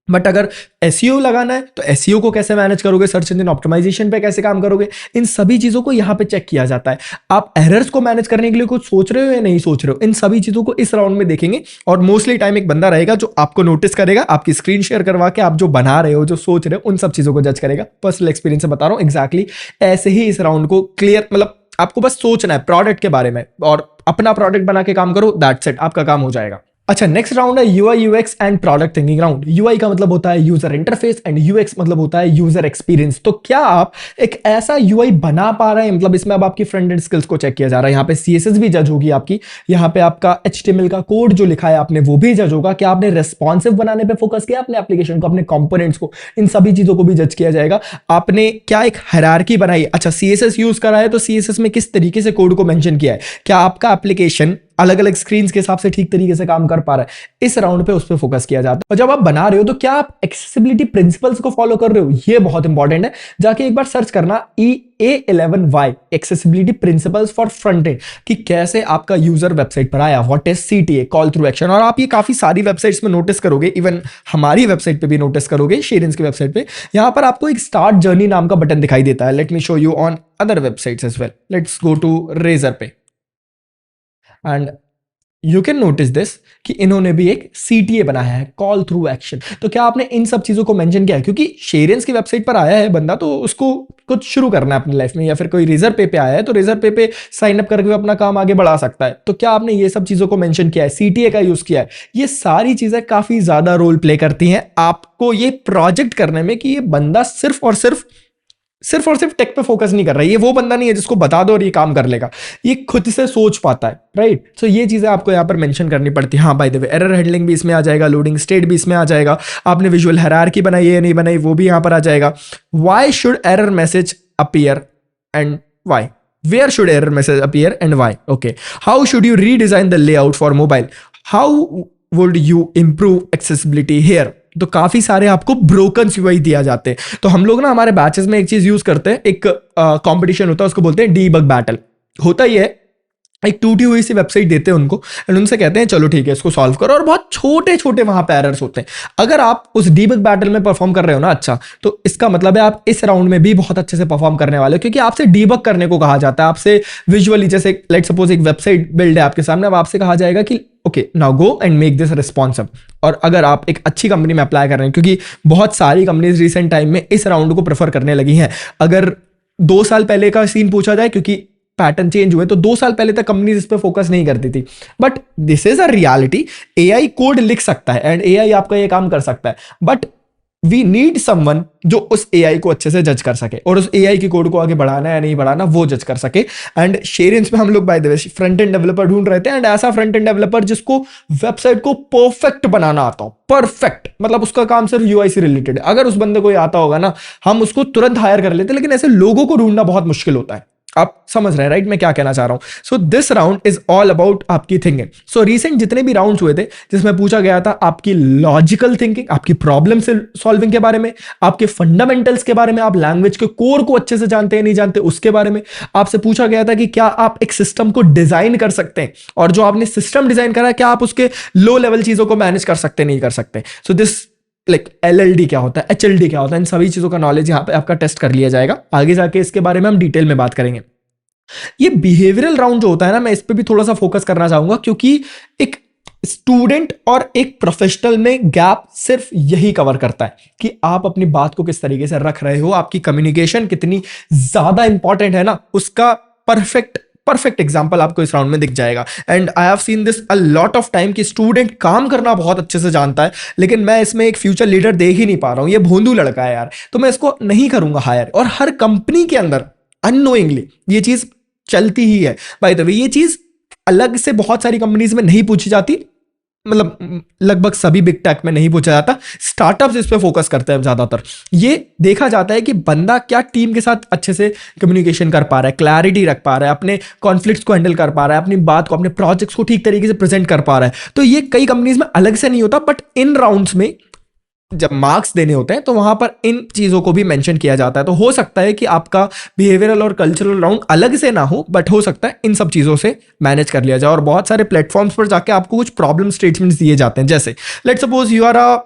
बट अगर एसईओ लगाना है तो एसईओ को कैसे मैनेज करोगे, सर्च इंजन ऑप्टिमाइजेशन पे कैसे काम करोगे, इन सभी चीजों को यहाँ पे चेक किया जाता है। आप एरर्स को मैनेज करने के लिए कुछ सोच रहे हो या नहीं सोच रहे हो, इन सभी चीजों को इस राउंड में देखेंगे। और मोस्टली टाइम एक बंदा रहेगा जो आपको नोटिस करेगा, आपकी स्क्रीन शेयर करवा के आप जो बना रहे हो, जो सोच रहे हो, उन सब चीजों को जज करेगा। पर्सनल एक्सपीरियंस से बता रहा हूँ, एग्जैक्टली ऐसे ही इस राउंड को क्लियर, मतलब आपको बस सोचना है प्रोडक्ट के बारे में और अपना प्रोडक्ट बना के काम करो, दैट्स इट, आपका काम हो जाएगा। अच्छा, नेक्स्ट राउंड है UI UX and product thinking round. UI का मतलब होता है यूजर इंटरफेस एंड यूएक्स मतलब होता है यूजर एक्सपीरियंस। तो क्या आप एक ऐसा यूआई बना पा रहे हैं, मतलब इसमें अब आपकी फ्रंट एंड स्किल्स को चेक किया जा रहा है, यहाँ पे सीएसएस भी जज होगी आपकी, यहाँ पे आपका एचटीएमएल का कोड जो लिखा है आपने वो भी जज होगा, क्या आपने रेस्पॉन्सिव बनाने पे फोकस किया अपने एप्लीकेशन को, अपने कंपोनेंट्स को, इन सभी चीजों को भी जज किया जाएगा। आपने क्या एक हायरार्की बनाई, अच्छा सीएसएस यूज करा है तो सीएसएस में किस तरीके से कोड को मेंशन किया है, क्या आपका एप्लीकेशन अलग अलग स्क्रीन के हिसाब से ठीक तरीके से काम कर पा रहा है, इस राउंड पे उस पे फोकस किया जाता है। और जब आप बना रहे हो तो क्या आप एक्सेसिबिलिटी प्रिंसिपल्स को फॉलो कर रहे हो, ये बहुत इंपॉर्टेंट है। जाके एक बार सर्च करना EA11Y accessibility principles for front end, कि कैसे आपका यूजर वेबसाइट पर आया, what is CTA, call through action. और आप ये काफी सारी वेबसाइट्स में नोटिस करोगे, इवन हमारी वेबसाइट पे भी नोटिस करोगे, शेरेंस की वेबसाइट पे, यहां पर आपको एक स्टार्ट जर्नी नाम का बटन दिखाई देता है। Let me show you on other websites as well. Let's go to Razorpay and you can notice this कि इन्होंने भी एक CTA बनाया है, कॉल थ्रू एक्शन। तो क्या आपने इन सब चीजों को मेंशन किया है, क्योंकि शेरेंस की वेबसाइट पर आया है बंदा तो उसको कुछ शुरू करना है अपनी लाइफ में, या फिर कोई रेजर पे आया है तो रेजर पे साइन अप करके अपना काम आगे बढ़ा सकता है। तो क्या आपने ये सब चीजों को मेंशन किया है, CTA का यूज किया है, ये सारी चीजें काफी ज्यादा रोल प्ले करती हैं आपको ये प्रोजेक्ट करने में, कि ये बंदा सिर्फ और सिर्फ टेक पे फोकस नहीं कर रहा है। ये वो बंदा नहीं है जिसको बता दो और ये काम कर लेगा, ये खुद से सोच पाता है, राइट। सो ये चीजें आपको यहाँ पर मेंशन करनी पड़ती है। हाँ bye the way, error handling भी इसमें आ जाएगा, लोडिंग स्टेट भी इसमें आ जाएगा, आपने विजुअल हायरार्की बनाई है या नहीं बनाई वो भी यहाँ पर आ जाएगा। Why should error message appear and why, where should error message appear and why, okay. How should you redesign the layout for mobile, how would you improve accessibility here. तो काफी सारे आपको ब्रोकन यूआई दिया जाते हैं। तो हम लोग ना हमारे बैचेस में एक चीज यूज करते हैं, एक कंपटीशन होता है, उसको बोलते हैं डीबग बैटल। होता ही है, एक टूटी हुई सी वेबसाइट देते हैं उनको एंड उनसे कहते हैं चलो ठीक है इसको सॉल्व करो, और बहुत छोटे छोटे वहां पे एरर्स होते हैं। अगर आप उस डीबग बैटल में परफॉर्म कर रहे हो ना अच्छा, तो इसका मतलब है आप इस राउंड में भी बहुत अच्छे से परफॉर्म करने वाले हो, क्योंकि आपसे डीबग करने को कहा जाता है। आपसे विजुअली, जैसे लेट सपोज एक वेबसाइट बिल्ड है आपके सामने, अब आपसे कहा जाएगा कि okay now go and make this responsive. और अगर आप एक अच्छी कंपनी में अप्लाई कर रहे हैं, क्योंकि बहुत सारी कंपनीज रिसेंट टाइम में इस राउंड को प्रेफर करने लगी हैं। अगर 2 साल पहले का सीन पूछा जाए, क्योंकि पैटर्न चेंज हुए, तो 2 साल पहले तक कंपनीज इस पे फोकस नहीं करती थी, but this is a reality. AI code लिख सकता है एंड AI आपका ये काम कर सकता है, बट वी नीड समवन जो उस AI को अच्छे से जज कर सके और उस AI की कोड को आगे बढ़ाना है या नहीं बढ़ाना वो जज कर सके। एंड शेरेंस में हम लोग bye the way front end developer ढूंढ रहे थे, एंड ऐसा फ्रंट एंड डेवलपर जिसको वेबसाइट को परफेक्ट बनाना आता हो, परफेक्ट, मतलब उसका काम सिर्फ UI से रिलेटेड है। अगर उस बंदे को ये आता होगा ना, हम उसको तुरंत हायर कर लेते, लेकिन ऐसे लोगों को ढूंढना बहुत मुश्किल होता है। आप समझ रहे हैं राइट मैं क्या कहना चाह रहा हूं। So this round is all about आपकी थिंकिंग। सो रिसेंट जितने भी राउंड्स हुए थे जिसमें पूछा गया था आपकी लॉजिकल थिंकिंग, आपकी प्रॉब्लम से सॉल्विंग के बारे में, आपके फंडामेंटल्स के बारे में, आप लैंग्वेज के कोर को अच्छे से जानते हैं नहीं जानते उसके बारे में। आपसे पूछा गया था कि क्या आप एक सिस्टम को डिजाइन कर सकते हैं, और जो आपने सिस्टम डिजाइन करा क्या आप उसके लो लेवल चीजों को मैनेज कर सकते नहीं कर सकते। सो दिस लाइक LLD क्या होता है, HLD क्या होता है, इन सभी चीजों का नॉलेज यहाँ पे आपका टेस्ट कर लिया जाएगा। आगे जाके इसके बारे में हम डिटेल में बात करेंगे। ये बिहेवियरल राउंड जो होता है ना, मैं इस पे भी थोड़ा सा फोकस करना चाहूंगा, क्योंकि एक स्टूडेंट और एक प्रोफेशनल में गैप सिर्फ यही कवर करता है कि आप अपनी बात को किस तरीके से रख रहे हो, आपकी कम्युनिकेशन कितनी ज्यादा इंपॉर्टेंट है ना, उसका परफेक्ट एग्जाम्पल आपको इस राउंड में दिख जाएगा। And I have seen this a lot of time कि स्टूडेंट काम करना बहुत अच्छे से जानता है, लेकिन मैं इसमें एक फ्यूचर लीडर देख ही नहीं पा रहा हूं, ये भोंदू लड़का है यार, तो मैं इसको नहीं करूंगा हायर। और हर कंपनी के अंदर अननोइंगली ये चीज चलती ही है। बाय द वे ये चीज अलग से बहुत सारी कंपनीज में नहीं पूछी जाती, मतलब लगभग सभी बिग टेक में नहीं पूछा जाता, स्टार्टअप्स इस पे फोकस करते हैं ज़्यादातर। ये देखा जाता है कि बंदा क्या टीम के साथ अच्छे से कम्युनिकेशन कर पा रहा है, क्लैरिटी रख पा रहा है, अपने कॉन्फ्लिक्ट्स को हैंडल कर पा रहा है, अपनी बात को, अपने प्रोजेक्ट्स को ठीक तरीके से प्रेजेंट कर पा रहा है। तो ये कई कंपनीज में अलग से नहीं होता, बट इन राउंड्स में जब मार्क्स देने होते हैं तो वहां पर इन चीज़ों को भी मेंशन किया जाता है। तो हो सकता है कि आपका बिहेवियरल और कल्चरल राउंड अलग से ना हो, बट हो सकता है इन सब चीज़ों से मैनेज कर लिया जाए। और बहुत सारे प्लेटफॉर्म्स पर जाके आपको कुछ प्रॉब्लम स्टेटमेंट्स दिए जाते हैं, जैसे let's suppose you are a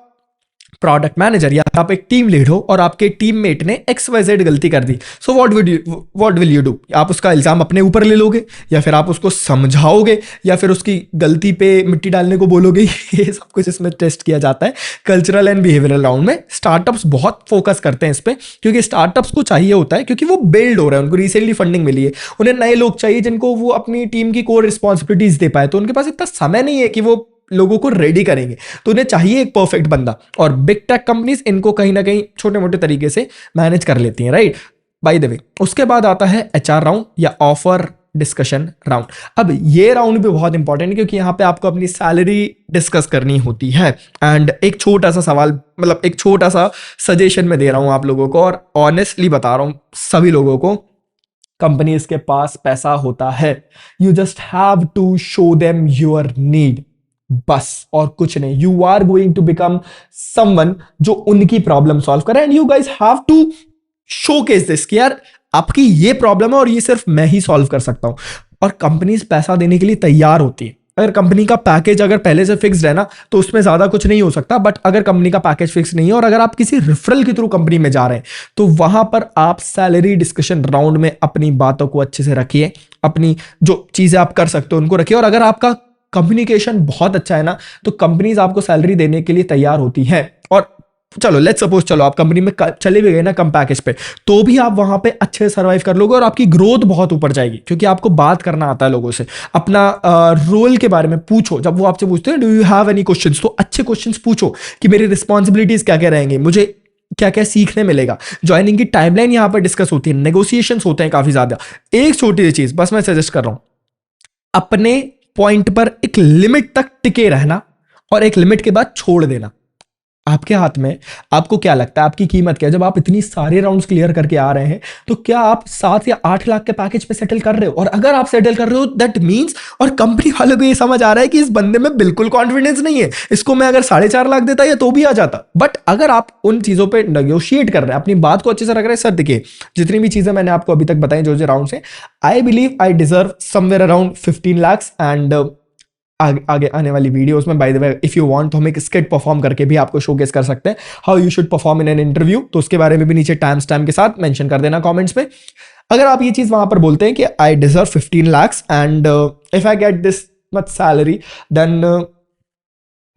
product manager या आप एक टीम लीड हो और आपके टीममेट ने XYZ गलती कर दी। So what will you do? आप उसका इल्जाम अपने ऊपर ले लोगे, या फिर आप उसको समझाओगे, या फिर उसकी गलती पे मिट्टी डालने को बोलोगे? ये सब कुछ इसमें टेस्ट किया जाता है कल्चरल एंड बिहेवियरल राउंड में। स्टार्टअप्स बहुत फोकस करते हैं इस पर, क्योंकि स्टार्टअप्स को चाहिए होता है, क्योंकि वो बिल्ड हो रहे हैं, उनको रिसेंटली फंडिंग मिली है, उन्हें नए लोग चाहिए जिनको वो अपनी टीम की कोर रिस्पॉन्सिबिलिटीज दे पाए। तो उनके पास इतना समय नहीं है कि वो लोगों को रेडी करेंगे, तो उन्हें चाहिए एक परफेक्ट बंदा। और बिग टेक कंपनीज इनको कहीं ना कहीं छोटे मोटे तरीके से मैनेज कर लेती हैं, राइट? बाय द वे, उसके बाद आता है HR राउंड या ऑफर डिस्कशन राउंड। अब ये राउंड भी बहुत इंपॉर्टेंट है, क्योंकि यहाँ पे आपको अपनी सैलरी डिस्कस करनी होती है। एंड एक छोटा सा सवाल, मतलब एक छोटा सा सजेशन मैं दे रहा हूँ आप लोगों को, और ऑनेस्टली बता रहा हूँ सभी लोगों को, कंपनीज के पास पैसा होता है, you just have to show them your need, बस, और कुछ नहीं। You are going to become someone जो उनकी प्रॉब्लम सॉल्व करे, and you guys have to showcase this कि यार आपकी ये प्रॉब्लम है और ये सिर्फ मैं ही सॉल्व कर सकता हूं। और कंपनीज पैसा देने के लिए तैयार होती है। अगर कंपनी का पैकेज अगर पहले से फिक्स्ड है ना, तो उसमें ज्यादा कुछ नहीं हो सकता। बट अगर कंपनी का पैकेज फिक्स नहीं है और अगर आप किसी रेफरल के थ्रू कंपनी में जा रहे हैं, तो वहां पर आप सैलरी डिस्कशन राउंड में अपनी बातों को अच्छे से रखिए, अपनी जो चीजें आप कर सकते हो उनको रखिए। और अगर आपका कम्युनिकेशन बहुत अच्छा है ना, तो कंपनीज आपको सैलरी देने के लिए तैयार होती है। और चलो लेट्स सपोज, चलो आप कंपनी में चले भी गए ना कम पैकेज पे, तो भी आप वहां पे अच्छे से सर्वाइव कर लोगे और आपकी ग्रोथ बहुत ऊपर जाएगी, क्योंकि आपको बात करना आता है लोगों से। अपना रोल के बारे में पूछो, जब वो आपसे पूछते हैं do you have any questions, तो अच्छे क्वेश्चंस पूछो कि मेरी रिस्पॉन्सिबिलिटीज क्या क्या रहेंगी, मुझे क्या क्या सीखने मिलेगा। ज्वाइनिंग की टाइमलाइन यहाँ पर डिस्कस होती है, नेगोशिएशंस होते हैं काफी ज्यादा। एक छोटी सी चीज बस मैं सजेस्ट कर रहा हूं, अपने पॉइंट पर एक लिमिट तक टिके रहना और एक लिमिट के बाद छोड़ देना। आपके हाथ में, आपको क्या लगता है आपकी कीमत क्या है? जब आप इतनी सारे राउंड्स क्लियर करके आ रहे हैं, तो क्या आप 7 या 8 लाख के पैकेज पे सेटल कर रहे हो? और अगर आप सेटल कर रहे हो, दैट मींस, और कंपनी वालों को ये समझ आ रहा है कि इस बंदे में बिल्कुल कॉन्फिडेंस नहीं है, इसको मैं अगर 4.5 लाख देता या तो भी आ जाता। बट अगर आप उन चीजों पे नेगोशिएट कर रहे हैं, अपनी बात को अच्छे से रख रहे हैं, सर देखिए जितनी भी चीजें मैंने आपको अभी तक बताई, जो राउंड है, I believe I deserve somewhere around 15 lakh. And आगे आने वाली वीडियोस में, bye the way, if you want तो हम एक स्किट परफॉर्म करके भी आपको शोकेस कर सकते हैं, how you should perform in an interview. तो उसके बारे में भी नीचे टाइम के साथ मेंशन कर देना कमेंट्स पे। अगर आप ये चीज वहां पर बोलते हैं कि I deserve 15 lakh and if I get this much salary, then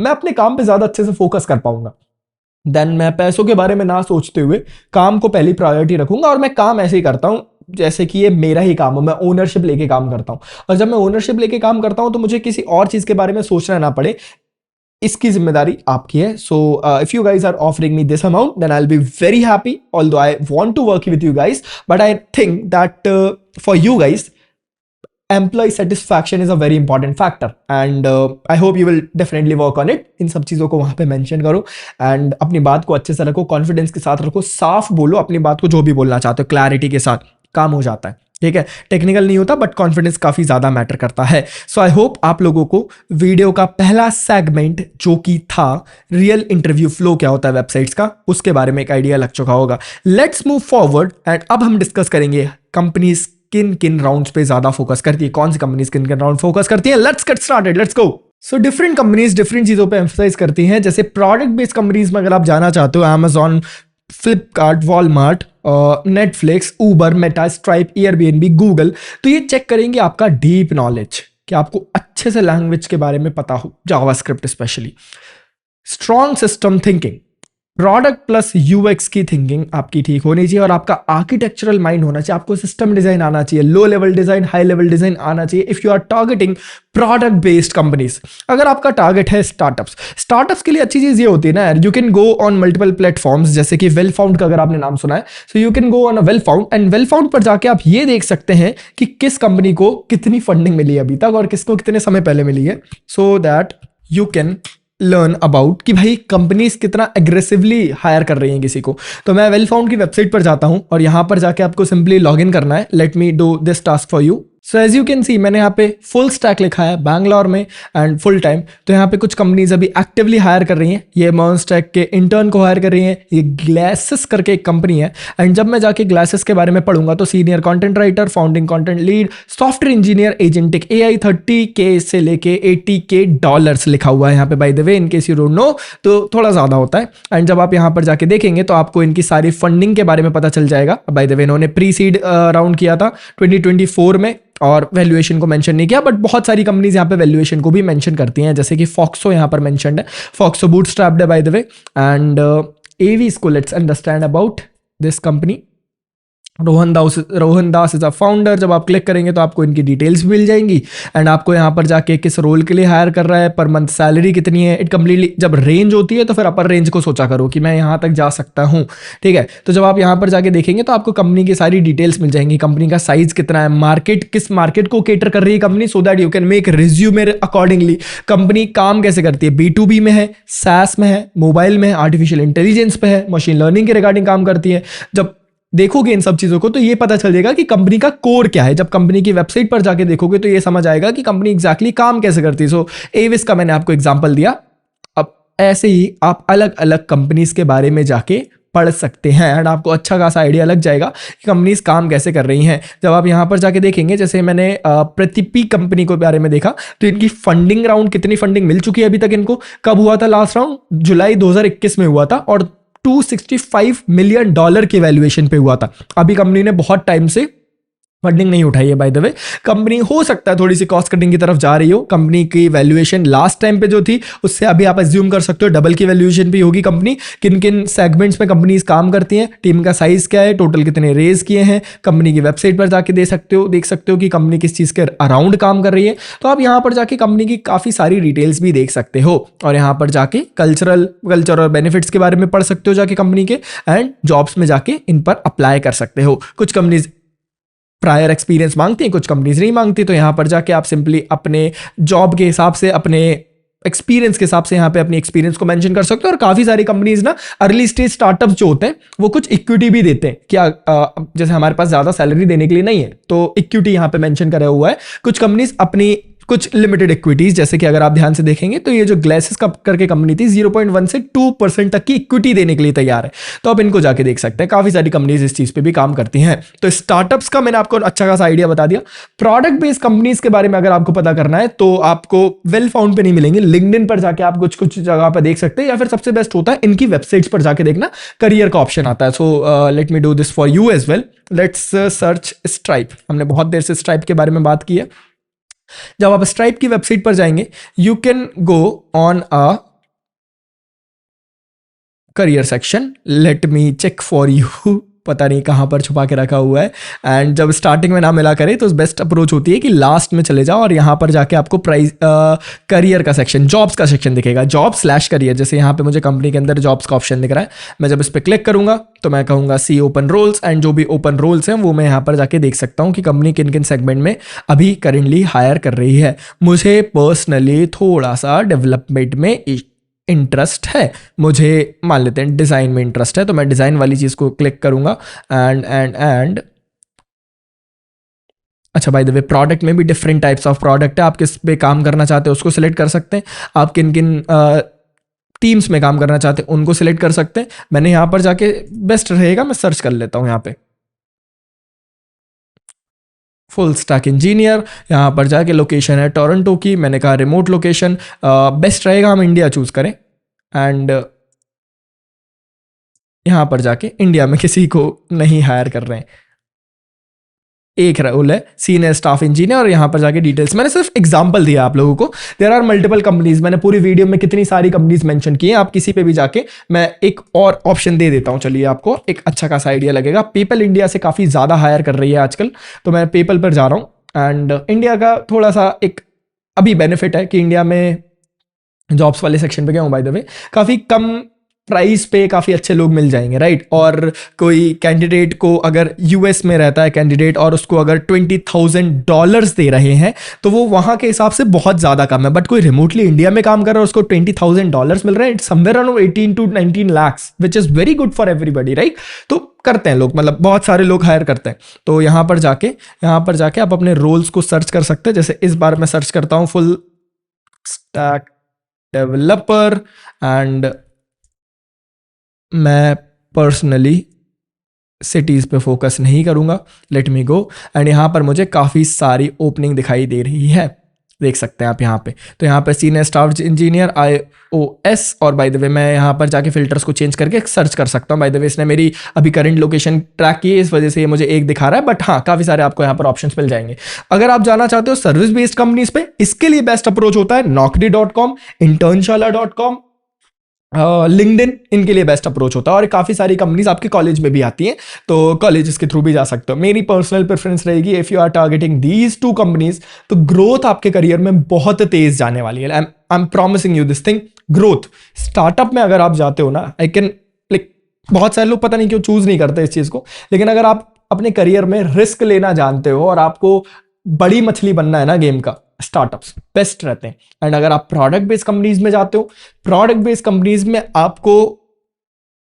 मैं अपने काम पे ज्यादा अच्छे से फोकस कर पाऊंगा। देन मैं पैसों के बारे में ना सोचते हुए काम को पहली प्रायोरिटी रखूंगा। और मैं काम ऐसे ही करता हूं जैसे कि ये मेरा ही काम हो, मैं ओनरशिप लेके काम करता हूं। और जब मैं ओनरशिप लेके काम करता हूं, तो मुझे किसी और चीज के बारे में सोचना ना पड़े, इसकी जिम्मेदारी आपकी है। So if you guys are offering me this amount, then I will be very happy, although I want to work with you guys, but I think that for you guys employee satisfaction is a very important factor, and I hope you will definitely work on it. इन सब चीज़ों को वहाँ पे mention करो and अपनी बात को अच्छे से रखो, कॉन्फिडेंस के साथ रखो, साफ बोलो अपनी बात को, जो भी बोलना चाहते हो क्लैरिटी के साथ, काम हो जाता है। ठीक है, टेक्निकल नहीं होता, बट कॉन्फिडेंस काफी ज्यादा मैटर करता है। सो आई होप आप लोगों को वीडियो का पहला सेगमेंट जो कि था रियल इंटरव्यू फ्लो क्या होता है वेबसाइट्स का, उसके बारे में एक आइडिया लग चुका होगा। लेट्स मूव फॉरवर्ड एंड अब हम डिस्कस करेंगे कंपनीज किन किन राउंड्स पे ज्यादा फोकस करती है, कौन सी कंपनीज किन किन राउंड फोकस करती है। Let's get started, let's go. So different companies different चीजों पे एम्फसाइज करती हैं। जैसे प्रोडक्ट बेस्ड कंपनीज में अगर आप जाना चाहते हो, Amazon, फ्लिपकार्ट, वॉलमार्ट, नेटफ्लिक्स, उबर, मेटा, स्ट्राइप, एयरबीएनबी, गूगल, तो ये चेक करेंगे आपका डीप नॉलेज, कि आपको अच्छे से लैंग्वेज के बारे में पता हो, JavaScript specially, strong system thinking, product plus UX की थिंकिंग आपकी ठीक होनी चाहिए, और आपका आर्किटेक्चरल माइंड होना चाहिए, आपको सिस्टम डिजाइन आना चाहिए, low level design, high level design आना चाहिए। If you are targeting product based companies, अगर आपका टारगेट है स्टार्टअप्स के लिए अच्छी चीज ये होती है ना यार, you can go on multiple platforms, जैसे कि वेल फाउंड का अगर आपने नाम सुना है, so you can go on a well found, and well found पर जाके आप ये देख सकते हैं कि किस कंपनी को कितनी फंडिंग मिली है अभी तक और किसको कितने समय पहले मिली है, so that you can learn about कि भाई कंपनीज कितना एग्रेसिवली हायर कर रही हैं किसी को। तो मैं वेल फाउंड की वेबसाइट पर जाता हूं और यहां पर जाके आपको सिंपली लॉग इन करना है। Let me do this task for you. So as you can see मैंने यहाँ पे फुल स्टैक लिखा है बैंगलोर में एंड फुल टाइम। तो यहाँ पे कुछ कंपनीज अभी एक्टिवली हायर कर रही हैं। ये मॉन्स्टैक के इंटर्न को हायर कर रही हैं। ये ग्लासेस करके एक कंपनी है एंड जब मैं जाके ग्लासेस के बारे में पढ़ूंगा तो senior content writer, founding content lead, software engineer, agentic AI 30K से लेके $80K लिखा हुआ है यहाँ पे। Bye the way in case you don't no तो थोड़ा ज़्यादा होता है। एंड जब आप यहाँ पर जाके देखेंगे तो आपको इनकी सारी फंडिंग के बारे में पता चल जाएगा। बाय द वे इन्होंने प्री सीड राउंड किया था 2024 में और वैल्यूएशन को मेंशन नहीं किया, बट बहुत सारी कंपनीज यहाँ पे वैल्यूएशन को भी मेंशन करती हैं, जैसे कि फॉक्सो यहाँ पर मेंशन्ड है। फॉक्सो बूटस्ट्रैप्ड है बाय द वे। एंड एवीज को let's understand about this company. Rohan Das is a founder. जब आप क्लिक करेंगे तो आपको इनकी डिटेल्स मिल जाएंगी एंड आपको यहाँ पर जाके किस रोल के लिए हायर कर रहा है, पर मंथ सैलरी कितनी है। इट कंप्लीटली जब रेंज होती है तो फिर अपर रेंज को सोचा करो कि मैं यहाँ तक जा सकता हूँ, ठीक है। तो जब आप यहाँ पर जाके देखेंगे तो आपको कंपनी की सारी डिटेल्स मिल जाएंगी। कंपनी का साइज कितना है, मार्केट किस मार्केट को केटर कर रही है company, so that you can make resume accordingly. Company काम कैसे करती है, B2B में है, SaaS में है, मोबाइल में है, आर्टिफिशियल इंटेलिजेंस पे है, मशीन लर्निंग के रिगार्डिंग काम करती है। जब देखोगे इन सब चीजों को तो ये पता चल जाएगा कि कंपनी का कोर क्या है। जब कंपनी की वेबसाइट पर जाके देखोगे तो ये समझ आएगा कि कंपनी एग्जैक्टली काम कैसे करती है। सो एविस का मैंने आपको एग्जांपल दिया। अब ऐसे ही आप अलग अलग कंपनीज के बारे में जाके पढ़ सकते हैं एंड आपको अच्छा खासा आइडिया लग जाएगा कि कंपनीज काम कैसे कर रही हैं। जब आप यहाँ पर जाके देखेंगे, जैसे मैंने प्रतिपी कंपनी के बारे में देखा तो इनकी फंडिंग राउंड, कितनी फंडिंग मिल चुकी है अभी तक इनको, कब हुआ था लास्ट राउंड, जुलाई 2021 में हुआ था और $265 मिलियन की वैल्यूएशन पे हुआ था। अभी कंपनी ने बहुत टाइम से फंडिंग नहीं उठाई है। बाय द वे कंपनी हो सकता है थोड़ी सी कॉस्ट कटिंग की तरफ जा रही हो। कंपनी की वैल्यूएशन लास्ट टाइम पे जो थी उससे अभी आप अज्यूम कर सकते हो डबल की वैल्यूएशन भी होगी। कंपनी किन किन सेगमेंट्स में कंपनीज काम करती हैं, टीम का साइज क्या है, टोटल कितने रेज किए हैं, कंपनी की वेबसाइट पर जाके देख सकते हो कि कंपनी किस चीज़ के अराउंड काम कर रही है। तो आप यहाँ पर जाके कंपनी की काफ़ी सारी डिटेल्स भी देख सकते हो और यहाँ पर जाके कल्चर और बेनिफिट्स के बारे में पढ़ सकते हो जाके कंपनी के, एंड जॉब्स में जाके इन पर अप्लाई कर सकते हो। कुछ कंपनीज प्रायर एक्सपीरियंस मांगती हैं, कुछ कंपनीज नहीं मांगती। तो यहाँ पर जाके आप सिंपली अपने जॉब के हिसाब से, अपने एक्सपीरियंस के हिसाब से यहाँ पे अपनी एक्सपीरियंस को मेंशन कर सकते हो। और काफी सारी कंपनीज ना अर्ली स्टेज स्टार्टअप्स जो होते हैं वो कुछ इक्विटी भी देते हैं। क्या जैसे हमारे पास ज्यादा सैलरी देने के लिए नहीं है तो इक्विटी यहाँ पे मेंशन करा हुआ है। कुछ कंपनीज अपनी कुछ लिमिटेड इक्विटीज, जैसे कि अगर आप ध्यान से देखेंगे तो ये जो ग्लासेस का करके कंपनी थी 0.1 से 2% तक की इक्विटी देने के लिए तैयार है। तो आप इनको जाके देख सकते हैं। काफी सारी कंपनीज इस चीज पे भी काम करती हैं। तो स्टार्टअप्स का मैंने आपको अच्छा खासा आइडिया बता दिया। प्रोडक्ट बेस्ड कंपनीज के बारे में अगर आपको पता करना है तो आपको वेल फाउंड पे नहीं मिलेंगे, लिंक्डइन पर जाके आप कुछ कुछ जगह पर देख सकते हैं, या फिर सबसे बेस्ट होता है इनकी वेबसाइट्स पर जाके देखना, करियर का ऑप्शन आता है। So let me do this for you as well. Let's search Stripe. हमने बहुत देर से स्ट्राइप के बारे में बात की है। जब आप स्ट्राइप की वेबसाइट पर जाएंगे you can go on a career section. Let me check for you, पता नहीं कहाँ पर छुपा के रखा हुआ है। एंड जब स्टार्टिंग में ना मिला करे तो बेस्ट अप्रोच होती है कि लास्ट में चले जाओ और यहाँ पर जाके आपको करियर का सेक्शन, जॉब्स का सेक्शन दिखेगा, जॉब/करियर। जैसे यहाँ पे मुझे कंपनी के अंदर जॉब्स का ऑप्शन दिख रहा है। मैं जब इस पर क्लिक करूंगा तो मैं कहूँगा सी ओपन रोल्स, एंड जो भी ओपन रोल्स हैं वो मैं यहाँ पर जाके देख सकता हूँ कि कंपनी किन किन सेगमेंट में अभी करेंटली हायर कर रही है। मुझे पर्सनली थोड़ा सा डेवलपमेंट में इंटरेस्ट है, मुझे मान लेते हैं डिज़ाइन में इंटरेस्ट है, तो मैं डिज़ाइन वाली चीज़ को क्लिक करूंगा। एंड अच्छा, बाय द वे प्रोडक्ट में भी डिफरेंट टाइप्स ऑफ प्रोडक्ट है। आप किस पे काम करना चाहते हो उसको सिलेक्ट कर सकते हैं। आप किन किन टीम्स में काम करना चाहते हैं उनको सिलेक्ट कर सकते हैं। मैंने यहाँ पर जाके बेस्ट रहेगा मैं सर्च कर लेता हूँ यहाँ पे फुल स्टैक इंजीनियर। यहाँ पर जाके लोकेशन है टोरंटो की, मैंने कहा रिमोट लोकेशन बेस्ट रहेगा, हम इंडिया चूज करें। एंड यहाँ पर जाके इंडिया में किसी को नहीं हायर कर रहे हैं, एक रोल है सीनियर स्टाफ इंजीनियर। और यहाँ पर जाके डिटेल्स, मैंने सिर्फ एग्जांपल दिया आप लोगों को। देयर आर मल्टीपल कंपनीज, मैंने पूरी वीडियो में कितनी सारी कंपनीज मेंशन की हैं। आप किसी पे भी जाके, मैं एक और ऑप्शन दे देता हूँ, चलिए आपको एक अच्छा खासा आइडिया लगेगा। पेपल इंडिया से काफ़ी ज़्यादा हायर कर रही है आजकल, तो मैं पेपल पर जा रहा हूँ। एंड इंडिया का थोड़ा सा एक अभी बेनिफिट है कि इंडिया में जॉब्स वाले सेक्शन पे गया हूँ बाय द वे, काफ़ी कम प्राइस पे काफ़ी अच्छे लोग मिल जाएंगे, राइट। और कोई कैंडिडेट को अगर यूएस में रहता है कैंडिडेट और उसको अगर $20,000 दे रहे हैं तो वो वहाँ के हिसाब से बहुत ज़्यादा कम है। बट कोई रिमोटली इंडिया में काम कर रहा है उसको $20,000 मिल रहे हैं, it's somewhere around 18 to 19 lakhs, which is very good for everybody, right. तो करते हैं लोग, मतलब बहुत सारे लोग हायर करते हैं। तो यहाँ पर जाके आप अपने रोल्स को सर्च कर सकते हैं। जैसे इस बार मैं सर्च करता हूँ फुल स्टैक डेवलपर, एंड मैं पर्सनली सिटीज़ पे फोकस नहीं करूँगा, लेट मी गो। एंड यहाँ पर मुझे काफ़ी सारी ओपनिंग दिखाई दे रही है, देख सकते हैं आप यहाँ पे। तो यहाँ पे सीनियर स्टाफ इंजीनियर iOS, और बाय द वे मैं यहाँ पर जाके फिल्टर्स को चेंज करके सर्च कर सकता हूँ। बाय द वे इसने मेरी अभी करंट लोकेशन ट्रैक की है, इस वजह से ये मुझे एक दिखा रहा है, बट हाँ काफ़ी सारे आपको यहाँ पर ऑप्शंस मिल जाएंगे। अगर आप जाना चाहते हो सर्विस बेस्ड कंपनीज पे, इसके लिए बेस्ट अप्रोच होता है naukri.com, internshala.com, लिंक्डइन, इनके लिए बेस्ट अप्रोच होता है। और काफ़ी सारी कंपनीज आपके कॉलेज में भी आती हैं, तो कॉलेजेस के थ्रू भी जा सकते हो। मेरी पर्सनल प्रेफरेंस रहेगी if you are targeting these two companies, तो ग्रोथ आपके करियर में बहुत तेज जाने वाली है। I am promising you this thing, growth. Startup में अगर आप जाते हो ना, आई कैन लाइक, बहुत सारे लोग पता नहीं क्यों चूज नहीं करते इस चीज़ को, लेकिन अगर आप अपने करियर में रिस्क लेना जानते हो और आपको बड़ी मछली बनना है ना गेम का, स्टार्टअप्स बेस्ट रहते हैं। एंड अगर आप प्रोडक्ट बेस्ड कंपनीज में जाते हो, प्रोडक्ट बेस्ड कंपनीज में आपको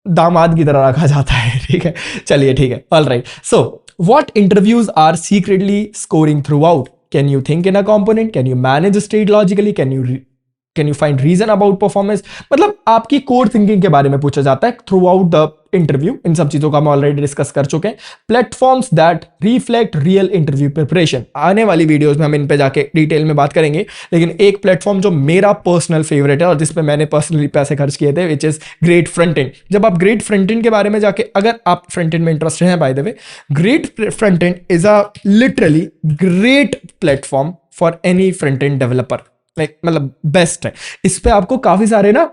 दामाद की तरह रखा जाता है, ठीक है। चलिए ठीक है, all right. So what interviews are secretly scoring throughout? Can you think in a component? Can you manage state logically? Can you find reason about performance? मतलब आपकी कोर थिंकिंग के बारे में पूछा जाता है थ्रू आउट द इंटरव्यू। इन सब चीजों का हम ऑलरेडी डिस्कस कर चुके हैं। Platforms that reflect real interview preparation, आने वाली वीडियोस में हम इन पे जाके डिटेल में बात करेंगे। लेकिन एक प्लेटफॉर्म जो मेरा पर्सनल फेवरेट है और जिस पे मैंने पर्सनली पैसे खर्च किए थे, which is great front end. जब आप ग्रेट फ्रंट एंड के बारे में जाके, अगर आप फ्रंट एंड में इंटरेस्टेड हैं, bye the way, great front end is a literally great platform for any front end developer, like मतलब बेस्ट है। इस पे आपको काफी सारे ना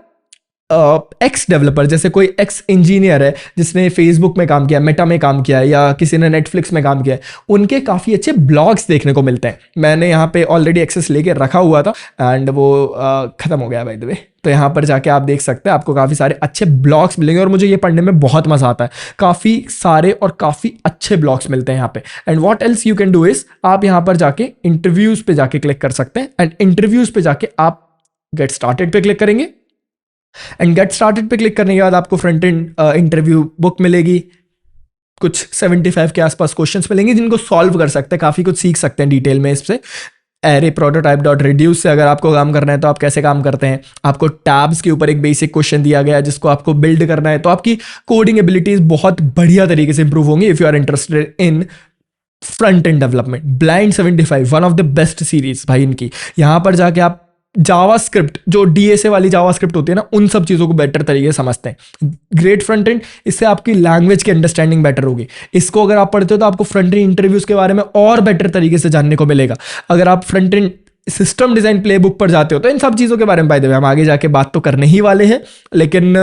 एक्स डेवलपर, जैसे कोई एक्स इंजीनियर है जिसने फेसबुक में काम किया, मेटा में काम किया है, या किसी ने नेटफ्लिक्स में काम किया है, उनके काफ़ी अच्छे ब्लॉग्स देखने को मिलते हैं। मैंने यहाँ पे ऑलरेडी एक्सेस लेके रखा हुआ था एंड वो ख़त्म हो गया बाय द वे। तो यहाँ पर जाके आप देख सकते हैं, आपको काफ़ी सारे अच्छे ब्लॉग्स मिलेंगे और मुझे ये पढ़ने में बहुत मज़ा आता है। काफ़ी सारे और काफ़ी अच्छे ब्लॉग्स मिलते हैं यहाँ पे। And what else you can do is, आप यहाँ पर जाके इंटरव्यूज़ पे जाके क्लिक कर सकते हैं। एंड इंटरव्यूज़ पे जाके आप गेट स्टार्टेड पे क्लिक करेंगे। एंड गेट स्टार्टेड पे क्लिक करने के बाद आपको फ्रंट एंड इंटरव्यू बुक मिलेगी। कुछ 75 के आसपास क्वेश्चंस मिलेंगे जिनको सॉल्व कर सकते हैं, काफ़ी कुछ सीख सकते हैं डिटेल में इससे। एरे प्रोटोटाइप डॉट रिड्यूस से अगर आपको काम करना है तो आप कैसे काम करते हैं। आपको टैब्स के ऊपर एक बेसिक क्वेश्चन दिया गया है जिसको आपको बिल्ड करना है, तो आपकी कोडिंग एबिलिटीज बहुत बढ़िया तरीके से इंप्रूव होंगी if you are interested in front end development. Blind 75 one of the best series भाई इनकी। यहाँ पर जाके आप जावास्क्रिप्ट, जो डीएसए वाली जावास्क्रिप्ट होती है ना, उन सब चीज़ों को बेटर तरीके से समझते हैं। ग्रेट फ्रंट एंड, इससे आपकी लैंग्वेज की अंडरस्टैंडिंग बेटर होगी। इसको अगर आप पढ़ते हो तो आपको फ्रंट एंड इंटरव्यूज़ के बारे में और बेटर तरीके से जानने को मिलेगा। अगर आप front end system design play book पर जाते हो तो इन सब चीज़ों के बारे में बाय द वे हम आगे जाके बात तो करने ही वाले हैं, लेकिन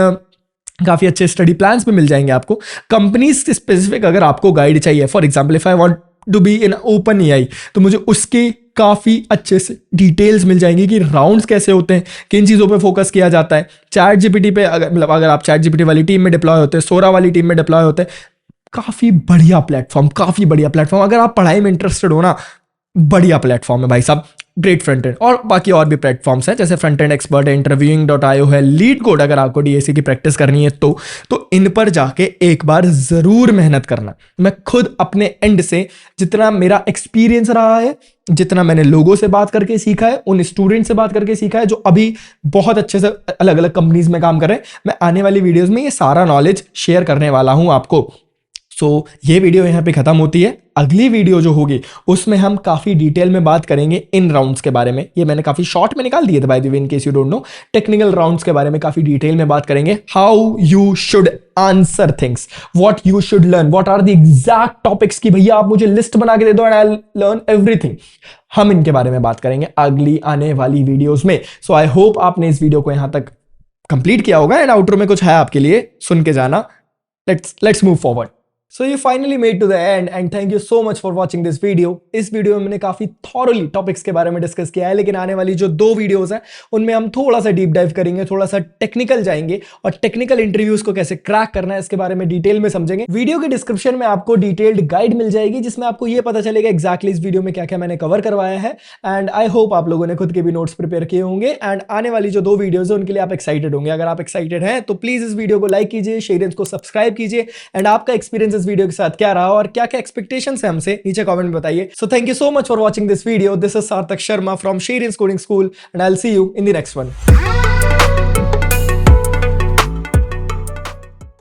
काफ़ी अच्छे स्टडी प्लान्स भी मिल जाएंगे आपको। कंपनीज स्पेसिफिक अगर आपको गाइड चाहिए, for example if I want to be in open AI, तो मुझे उसके काफ़ी अच्छे से डिटेल्स मिल जाएंगी कि राउंड्स कैसे होते हैं, किन चीज़ों पे फोकस किया जाता है। चैट जीपीटी पे अगर आप चैट जीपीटी वाली टीम में डिप्लॉय होते हैं, सोरा वाली टीम में डिप्लॉय होते हैं, काफ़ी बढ़िया प्लेटफॉर्म। अगर आप पढ़ाई में इंटरेस्टेड हो ना, बढ़िया प्लेटफॉर्म है भाई साहब ग्रेट फ्रंट एंड। और बाकी और भी प्लेटफॉर्म्स हैं जैसे फ्रंट एंड एक्सपर्ट है, interviewing.io है, लीड कोड अगर आपको डीएससी की प्रैक्टिस करनी है तो इन पर जाके एक बार ज़रूर मेहनत करना। मैं खुद अपने एंड से जितना मेरा एक्सपीरियंस रहा है, जितना मैंने लोगों से बात करके सीखा है, उन स्टूडेंट से बात करके सीखा है जो अभी बहुत अच्छे से अलग अलग कंपनीज में काम कर रहे हैं, मैं आने वाली वीडियोज़ में ये सारा नॉलेज शेयर करने वाला हूँ आपको। सो ये वीडियो यहाँ पे ख़त्म होती है। अगली वीडियो जो होगी उसमें हम काफ़ी डिटेल में बात करेंगे इन राउंड्स के बारे में। ये मैंने काफ़ी शॉर्ट में निकाल दिए थे by the way, in case you don't know. Technical rounds के बारे में काफ़ी डिटेल में बात करेंगे। How you should answer things, what you should learn, what are the exact topics की भैया आप मुझे लिस्ट बना के दे दो एंड आई लर्न एवरीथिंग। हम इनके बारे में बात करेंगे अगली आने वाली वीडियोज़ में। सो आई होप आपने इस वीडियो को यहाँ तक कंप्लीट किया होगा एंड आउटरो में कुछ है आपके लिए, सुन के जाना। Let's move forward. So you finally made to the end and thank you so much for watching this video. इस वीडियो में मैंने काफी थॉरली टॉपिक्स के बारे में डिस्कस किया है, लेकिन आने वाली जो 2 वीडियोस हैं उनमें हम थोड़ा सा डीप डाइव करेंगे, थोड़ा सा टेक्निकल जाएंगे और टेक्निकल इंटरव्यूज को कैसे क्रैक करना है इसके बारे में डिटेल में समझेंगे। वीडियो के डिस्क्रिप्शन में आपको डिटेल्ड गाइड मिल जाएगी जिसमें आपको ये पता चलेगा एक्जैक्टली इस वीडियो में क्या क्या मैंने कवर करवाया है। एंड आई होप आप लोगों ने खुद के भी नोट्स प्रिपेयर किए होंगे एंड आने वाली जो 2 वीडियोस है उनके लिए आप एक्साइटेड होंगे। अगर आप एक्साइटेड हैं तो प्लीज इस वीडियो को लाइक कीजिए, शेयरिंग्स को सब्सक्राइब कीजिए एंड आपका एक्सपीरियंस इस वीडियो के साथ क्या रहा और क्या क्या एक्सपेक्टेशंस है हमसे नीचे कमेंट में बताइए। So thank you so much for watching this video. This is Sarthak Sharma from Sheryians coding school and I will see you in the next one.